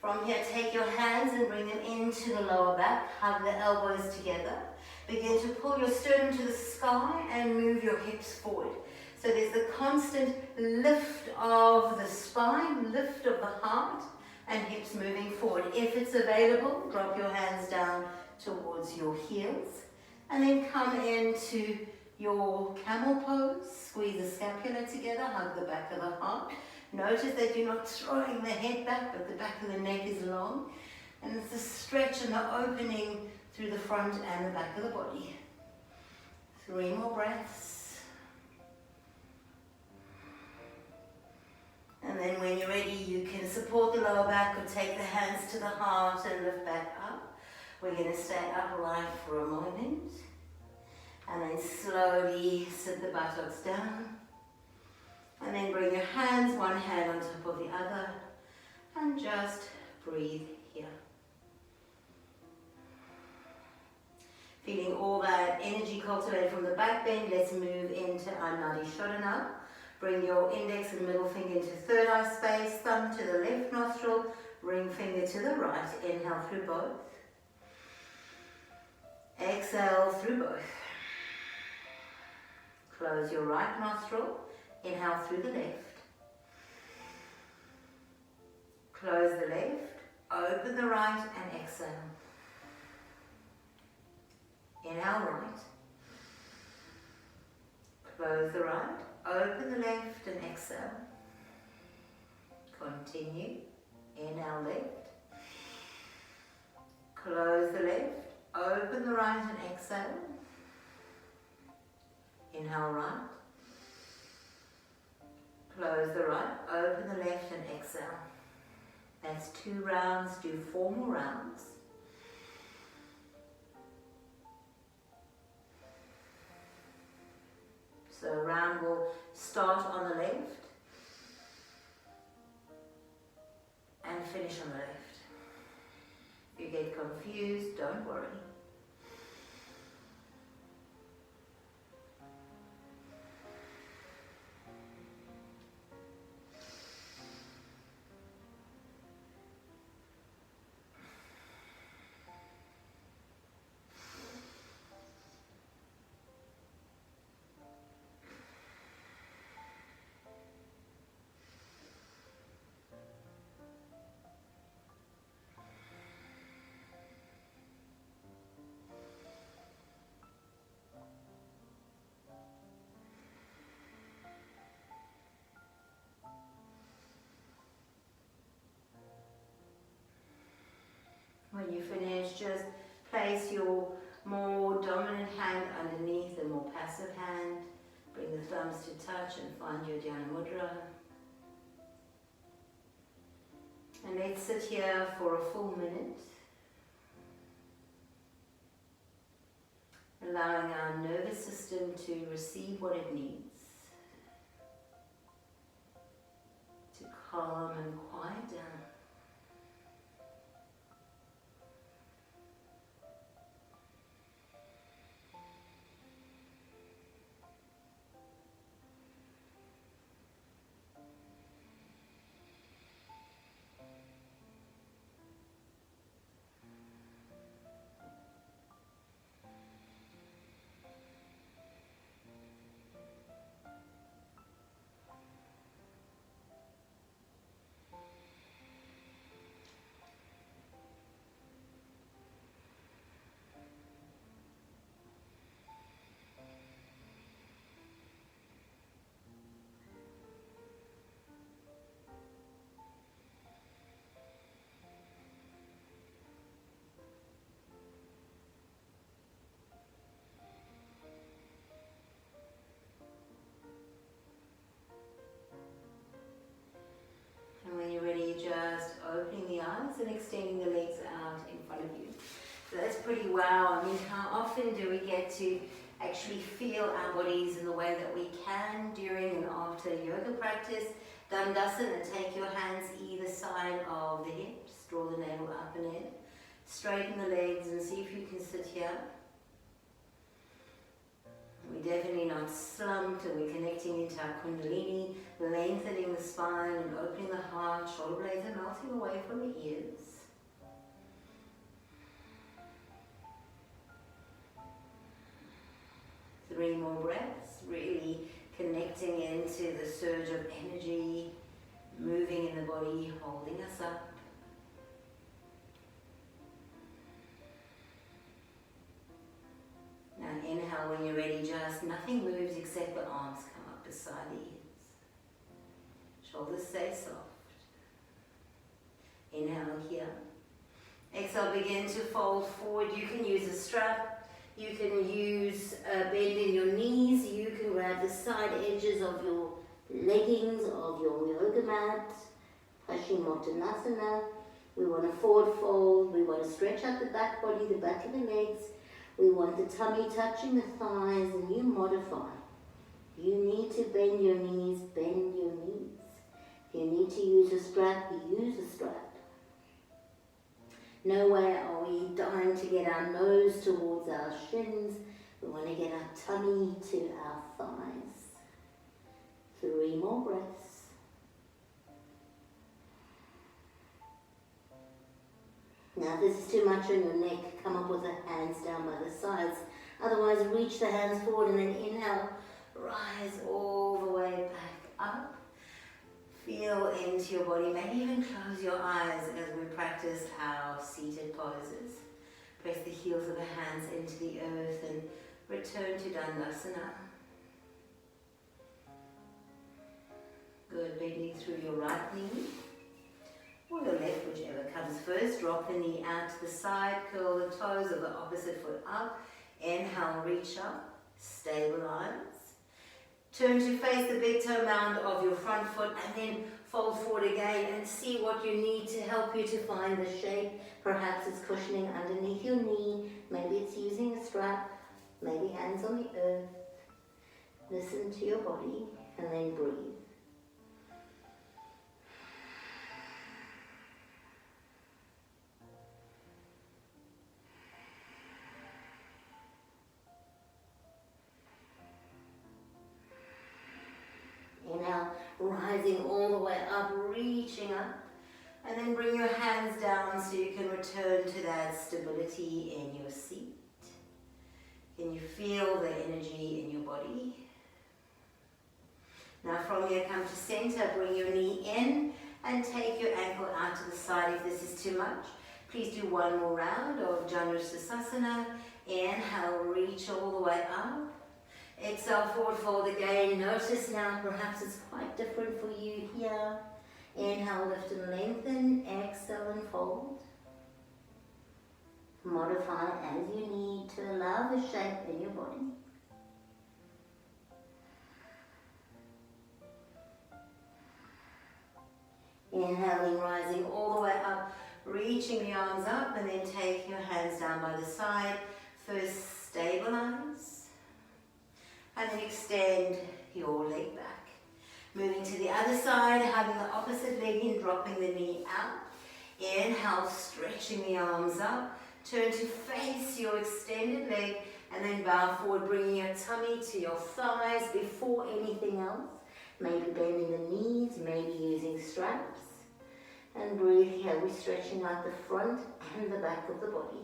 From here, take your hands and bring them into the lower back. Hug the elbows together. Begin to pull your sternum to the sky and move your hips forward. So there's the constant lift of the spine, lift of the heart, and hips moving forward. If it's available, drop your hands down towards your heels, and then come into your camel pose. Squeeze the scapula together, hug the back of the heart. Notice that you're not throwing the head back, but the back of the neck is long. And it's the stretch and the opening through the front and the back of the body. 3 more breaths. And then when you're ready, you can support the lower back or take the hands to the heart and lift back up. We're going to stay upright for a moment. And then slowly sit the buttocks down. And then bring your hands, one hand on top of the other. And just breathe here. Feeling all that energy cultivated from the back bend, let's move into our Nadi Shodhana. Bring your index and middle finger into third eye space, thumb to the left nostril, ring finger to the right. Inhale through both. Exhale through both. Close your right nostril. Inhale through the left. Close the left. Open the right and exhale. Inhale right. Close the right. Open the left and exhale. Continue. Inhale left. Close the left. Open the right and exhale. Inhale right. Close the right. Open the left and exhale. That's 2 rounds. Do 4 more rounds. So a round will start on the left and finish on the left. If you get confused, don't worry. When you finish, just place your more dominant hand underneath the more passive hand. Bring the thumbs to touch and find your Anjali Mudra. And let's sit here for a full minute. Allowing our nervous system to receive what it needs. To calm and quiet down. And extending the legs out in front of you. So that's pretty wow. I mean, how often do we get to actually feel our bodies in the way that we can during and after yoga practice? Dandasana, and take your hands either side of the hips, draw the navel up and in. Straighten the legs and see if you can sit here. We're definitely not slumped, and we're connecting into our kundalini, lengthening the spine and opening the heart, shoulder blades are melting away from the ears. Three more breaths, really connecting into the surge of energy, moving in the body, holding us up. Now inhale when you're ready, just nothing moves except the arms come up beside the ears. Shoulders stay soft. Inhale here. Exhale, begin to fold forward. You can use a strap. You can use bending your knees. You can grab the side edges of your leggings, of your yoga mat. Paschimottanasana. We want to forward fold. We want to stretch out the back body, the back of the legs. We want the tummy touching the thighs, and you modify. You need to bend your knees, bend your knees. If you need to use a strap, use a strap. Nowhere are we dying to get our nose towards our shins. We want to get our tummy to our thighs. 3 more breaths. Now if this is too much on your neck, come up with the hands down by the sides. Otherwise, reach the hands forward and then inhale, rise all the way back up. Feel into your body, maybe even close your eyes as we practice our seated poses. Press the heels of the hands into the earth and return to Dandasana. Good, bending through your right knee or your left, whichever comes first. Drop the knee out to the side, curl the toes of the opposite foot up. Inhale, reach up, stabilize. Turn to face the big toe mound of your front foot and then fold forward again and see what you need to help you to find the shape. Perhaps it's cushioning underneath your knee, maybe it's using a strap, maybe hands on the earth. Listen to your body and then breathe. Inhale, rising all the way up, reaching up, and then bring your hands down so you can return to that stability in your seat. Can you feel the energy in your body? Now from here, come to center, bring your knee in and take your ankle out to the side if this is too much. Please do one more round of Janusasana. Inhale, reach all the way up. Exhale, forward fold again. Notice now, perhaps it's quite different for you here. Inhale, lift and lengthen. Exhale and fold. Modify as you need to allow the shape in your body. Inhaling, rising all the way up, reaching the arms up, and then take your hands down by the side. First, stabilize. And then extend your leg back. Moving to the other side, having the opposite leg in, dropping the knee out. Inhale, stretching the arms up. Turn to face your extended leg and then bow forward, bringing your tummy to your thighs before anything else. Maybe bending the knees, maybe using straps. And breathe here, we're stretching out the front and the back of the body.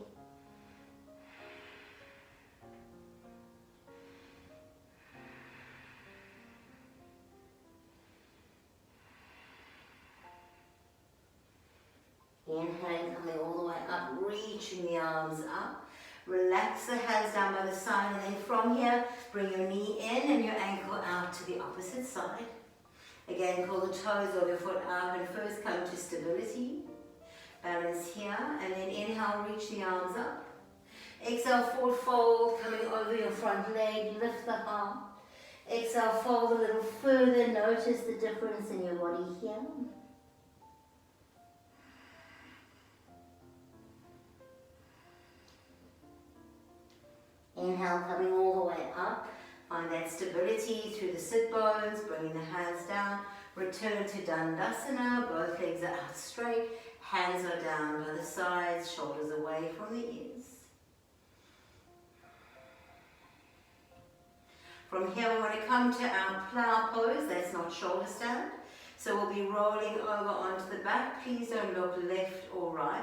Inhaling, coming all the way up, reaching the arms up. Relax the hands down by the side, and then from here, bring your knee in and your ankle out to the opposite side. Again, pull the toes of your foot up and first come to stability. Balance here, and then inhale, reach the arms up. Exhale, forward fold, coming over your front leg, lift the heart. Exhale, fold a little further, notice the difference in your body here. Inhale, coming all the way up. Find that stability through the sit bones, bringing the hands down. Return to Dandasana, both legs are out straight. Hands are down by the sides, shoulders away from the ears. From here, we want to come to our plow pose. That's not shoulder stand. So we'll be rolling over onto the back. Please don't look left or right.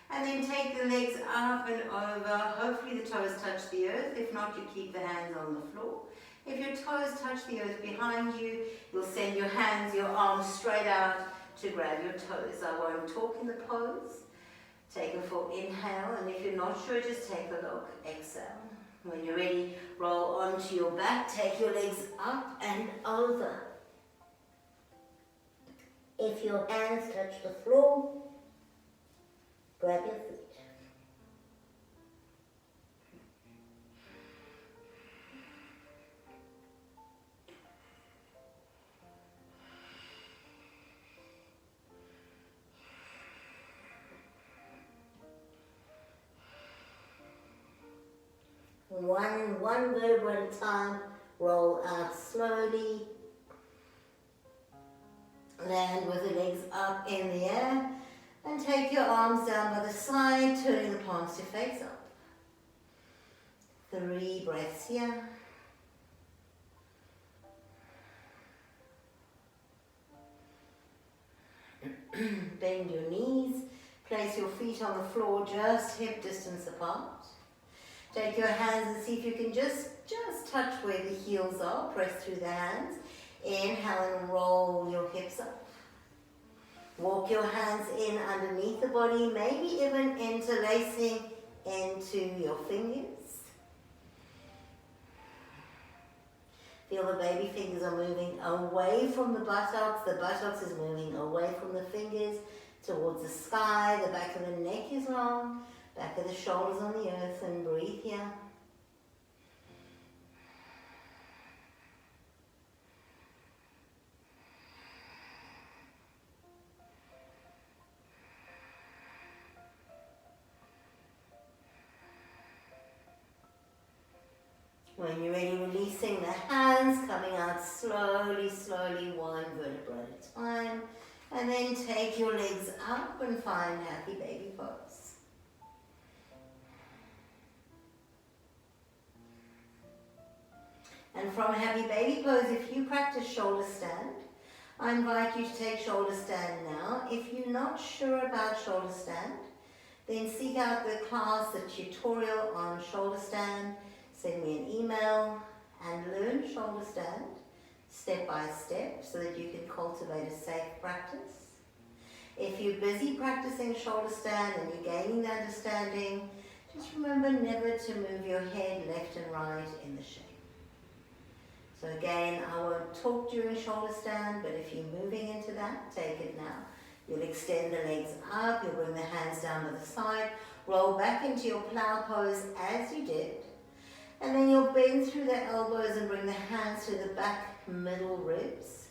And then take the legs up and over. Hopefully the toes touch the earth. If not, you keep the hands on the floor. If your toes touch the earth behind you, you'll send your hands, your arms straight out to grab your toes. I won't talk in the pose. Take a full inhale, and if you're not sure, just take a look. Exhale. When you're ready, roll onto your back, take your legs up and over. If your hands touch the floor, grab your feet. One vertebra at a time, roll out slowly. Land with the legs up in the air and take your arms down by the side, turning the palms to face up. 3 breaths here. Bend your knees, place your feet on the floor just hip distance apart. Take your hands and see if you can just touch where the heels are. Press through the hands. Inhale and roll your hips up. Walk your hands in underneath the body, maybe even interlacing into your fingers. Feel the baby fingers are moving away from the buttocks. The buttocks is moving away from the fingers towards the sky. The back of the neck is long. Back of the shoulders on the earth, and breathe here. When you're ready, releasing the hands, coming out slowly, slowly, 1 vertebra at a time. And then take your legs up and find happy baby pose. And from happy baby pose, if you practice shoulder stand, I invite you to take shoulder stand now. If you're not sure about shoulder stand, then seek out the class, the tutorial on shoulder stand. Send me an email and learn shoulder stand step by step so that you can cultivate a safe practice. If you're busy practicing shoulder stand and you're gaining the understanding, just remember never to move your head left and right in the shape. So again, I won't talk during shoulder stand, but if you're moving into that, take it now. You'll extend the legs up, you'll bring the hands down to the side, roll back into your plow pose as you did, and then you'll bend through the elbows and bring the hands to the back middle ribs.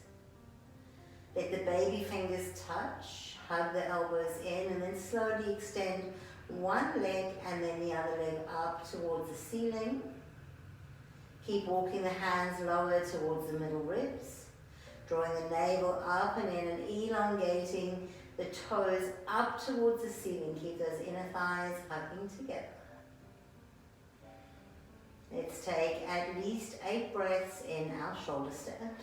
Let the baby fingers touch, hug the elbows in, and then slowly extend one leg and then the other leg up towards the ceiling. Keep walking the hands lower towards the middle ribs, drawing the navel up and in and elongating the toes up towards the ceiling. Keep those inner thighs hugging together. Let's take at least 8 breaths in our shoulder stand.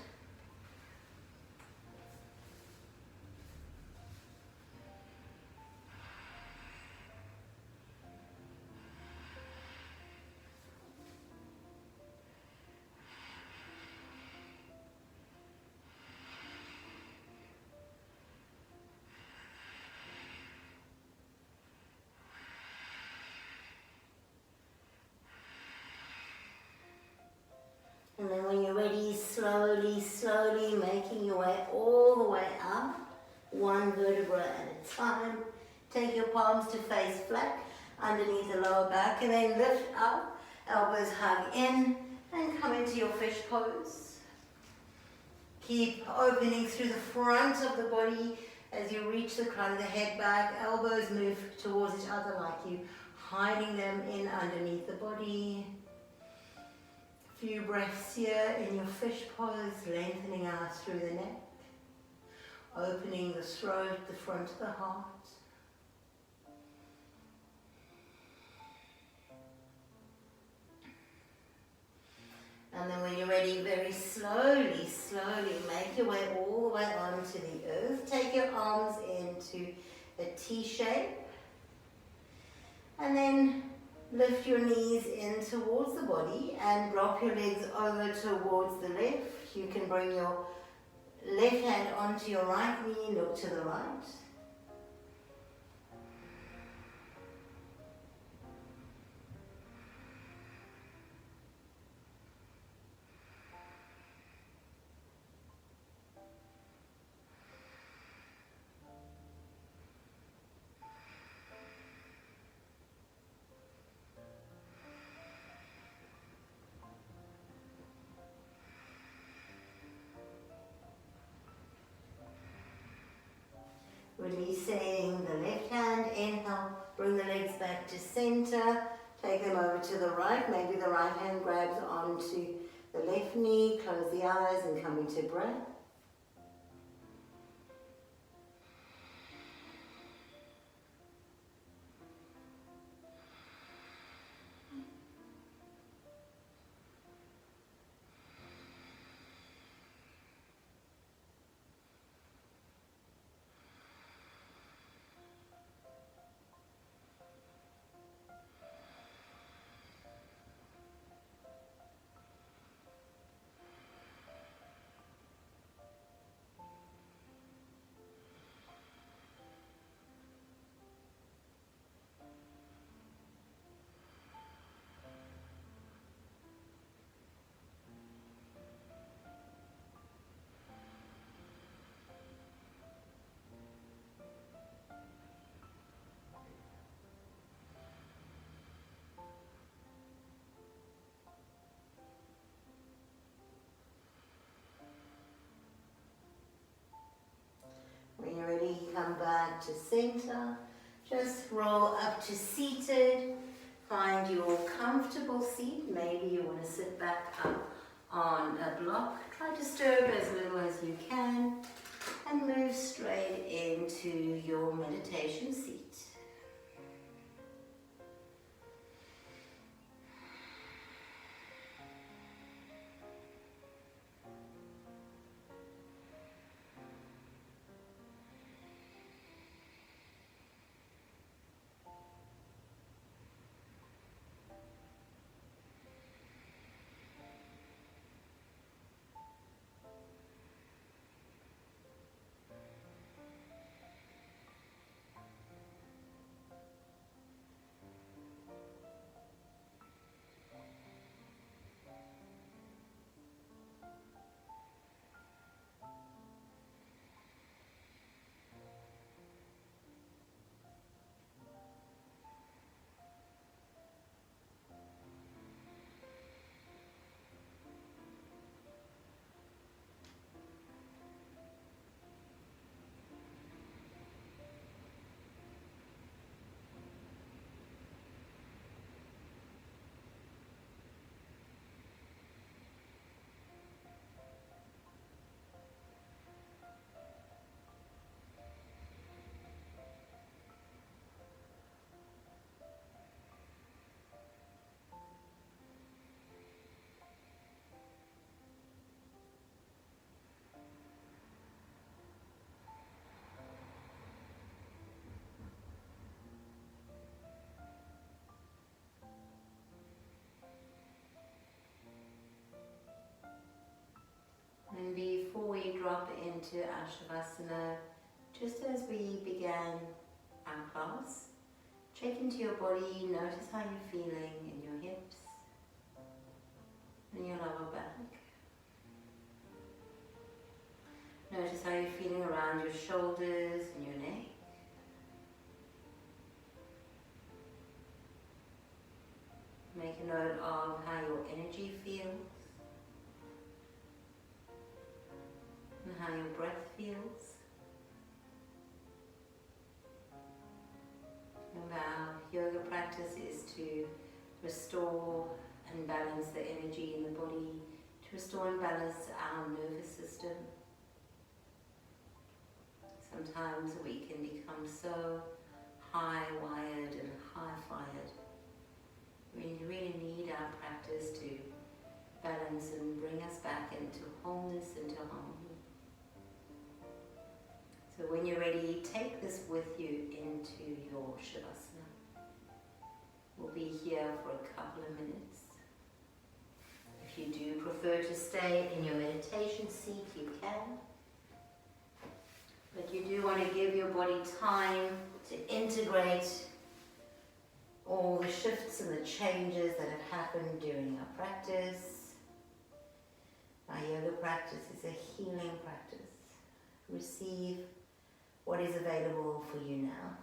And then when you're ready, slowly, slowly making your way all the way up, 1 vertebra at a time. Take your palms to face flat underneath the lower back and then lift up, elbows hug in and come into your fish pose. Keep opening through the front of the body as you reach the crown of the head back. Elbows move towards each other like you hiding them in underneath the body. Few breaths here in your fish pose, lengthening out through the neck, opening the throat, the front of the heart. And then when you're ready, very slowly, slowly make your way all the way onto the earth. Take your arms into a T shape. And then Lift your knees in towards the body and drop your legs over towards the left. You can bring your left hand onto your right knee, look to the right. Releasing the left hand, inhale, bring the legs back to center, take them over to the right, maybe the right hand grabs onto the left knee, close the eyes and come into breath. When you're ready, come back to center. Just roll up to seated. Find your comfortable seat. Maybe you want to sit back up on a block. Try to stir as little as you can and move straight into your meditation seat. And before we drop into our Shavasana, just as we began our class, check into your body, notice how you're feeling in your hips and your lower back. Notice how you're feeling around your shoulders and your neck. Make a note of how your energy feels and how your breath feels. And our yoga practice is to restore and balance the energy in the body, to restore and balance our nervous system. Sometimes we can become so high-wired and high-fired. We really need our practice to balance and bring us back into wholeness, into harmony. So when you're ready, take this with you into your Shavasana. We'll be here for a couple of minutes. If you do prefer to stay in your meditation seat, you can. But you do want to give your body time to integrate all the shifts and the changes that have happened during our practice. Our yoga practice is a healing practice. Receive what is available for you now.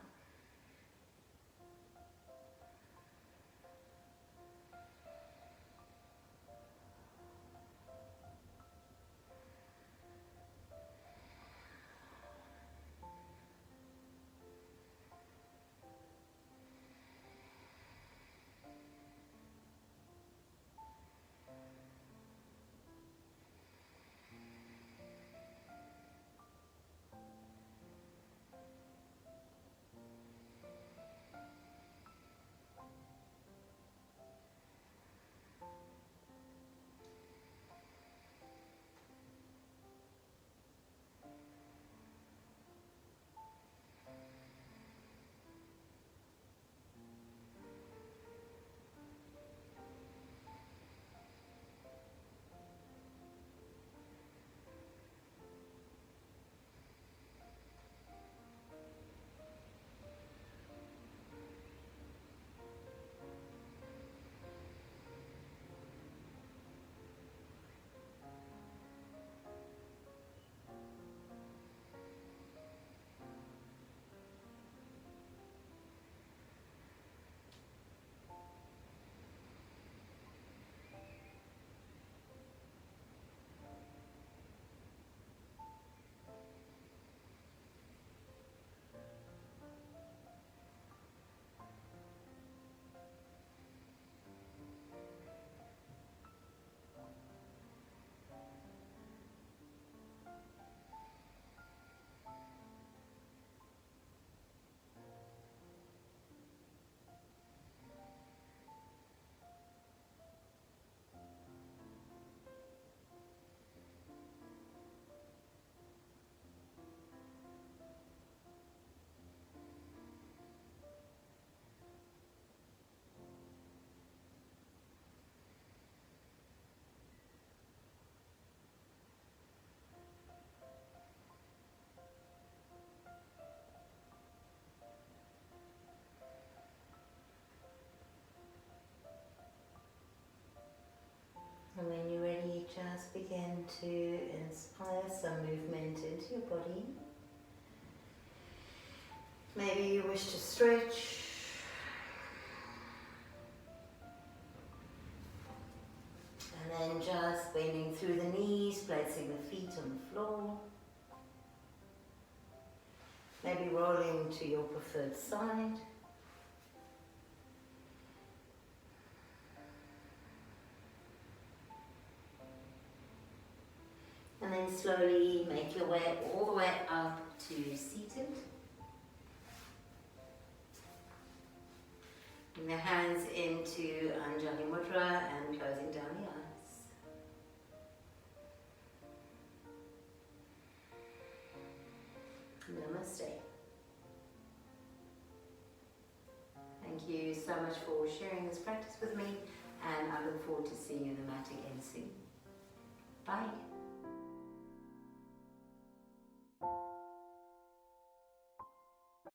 And when you're ready, just begin to inspire some movement into your body. Maybe you wish to stretch. And then just bending through the knees, placing the feet on the floor. Maybe rolling to your preferred side. And then slowly make your way all the way up to seated. Bring the hands into Anjali Mudra and closing down the eyes. Namaste. Thank you so much for sharing this practice with me, and I look forward to seeing you in the mat again soon. Bye.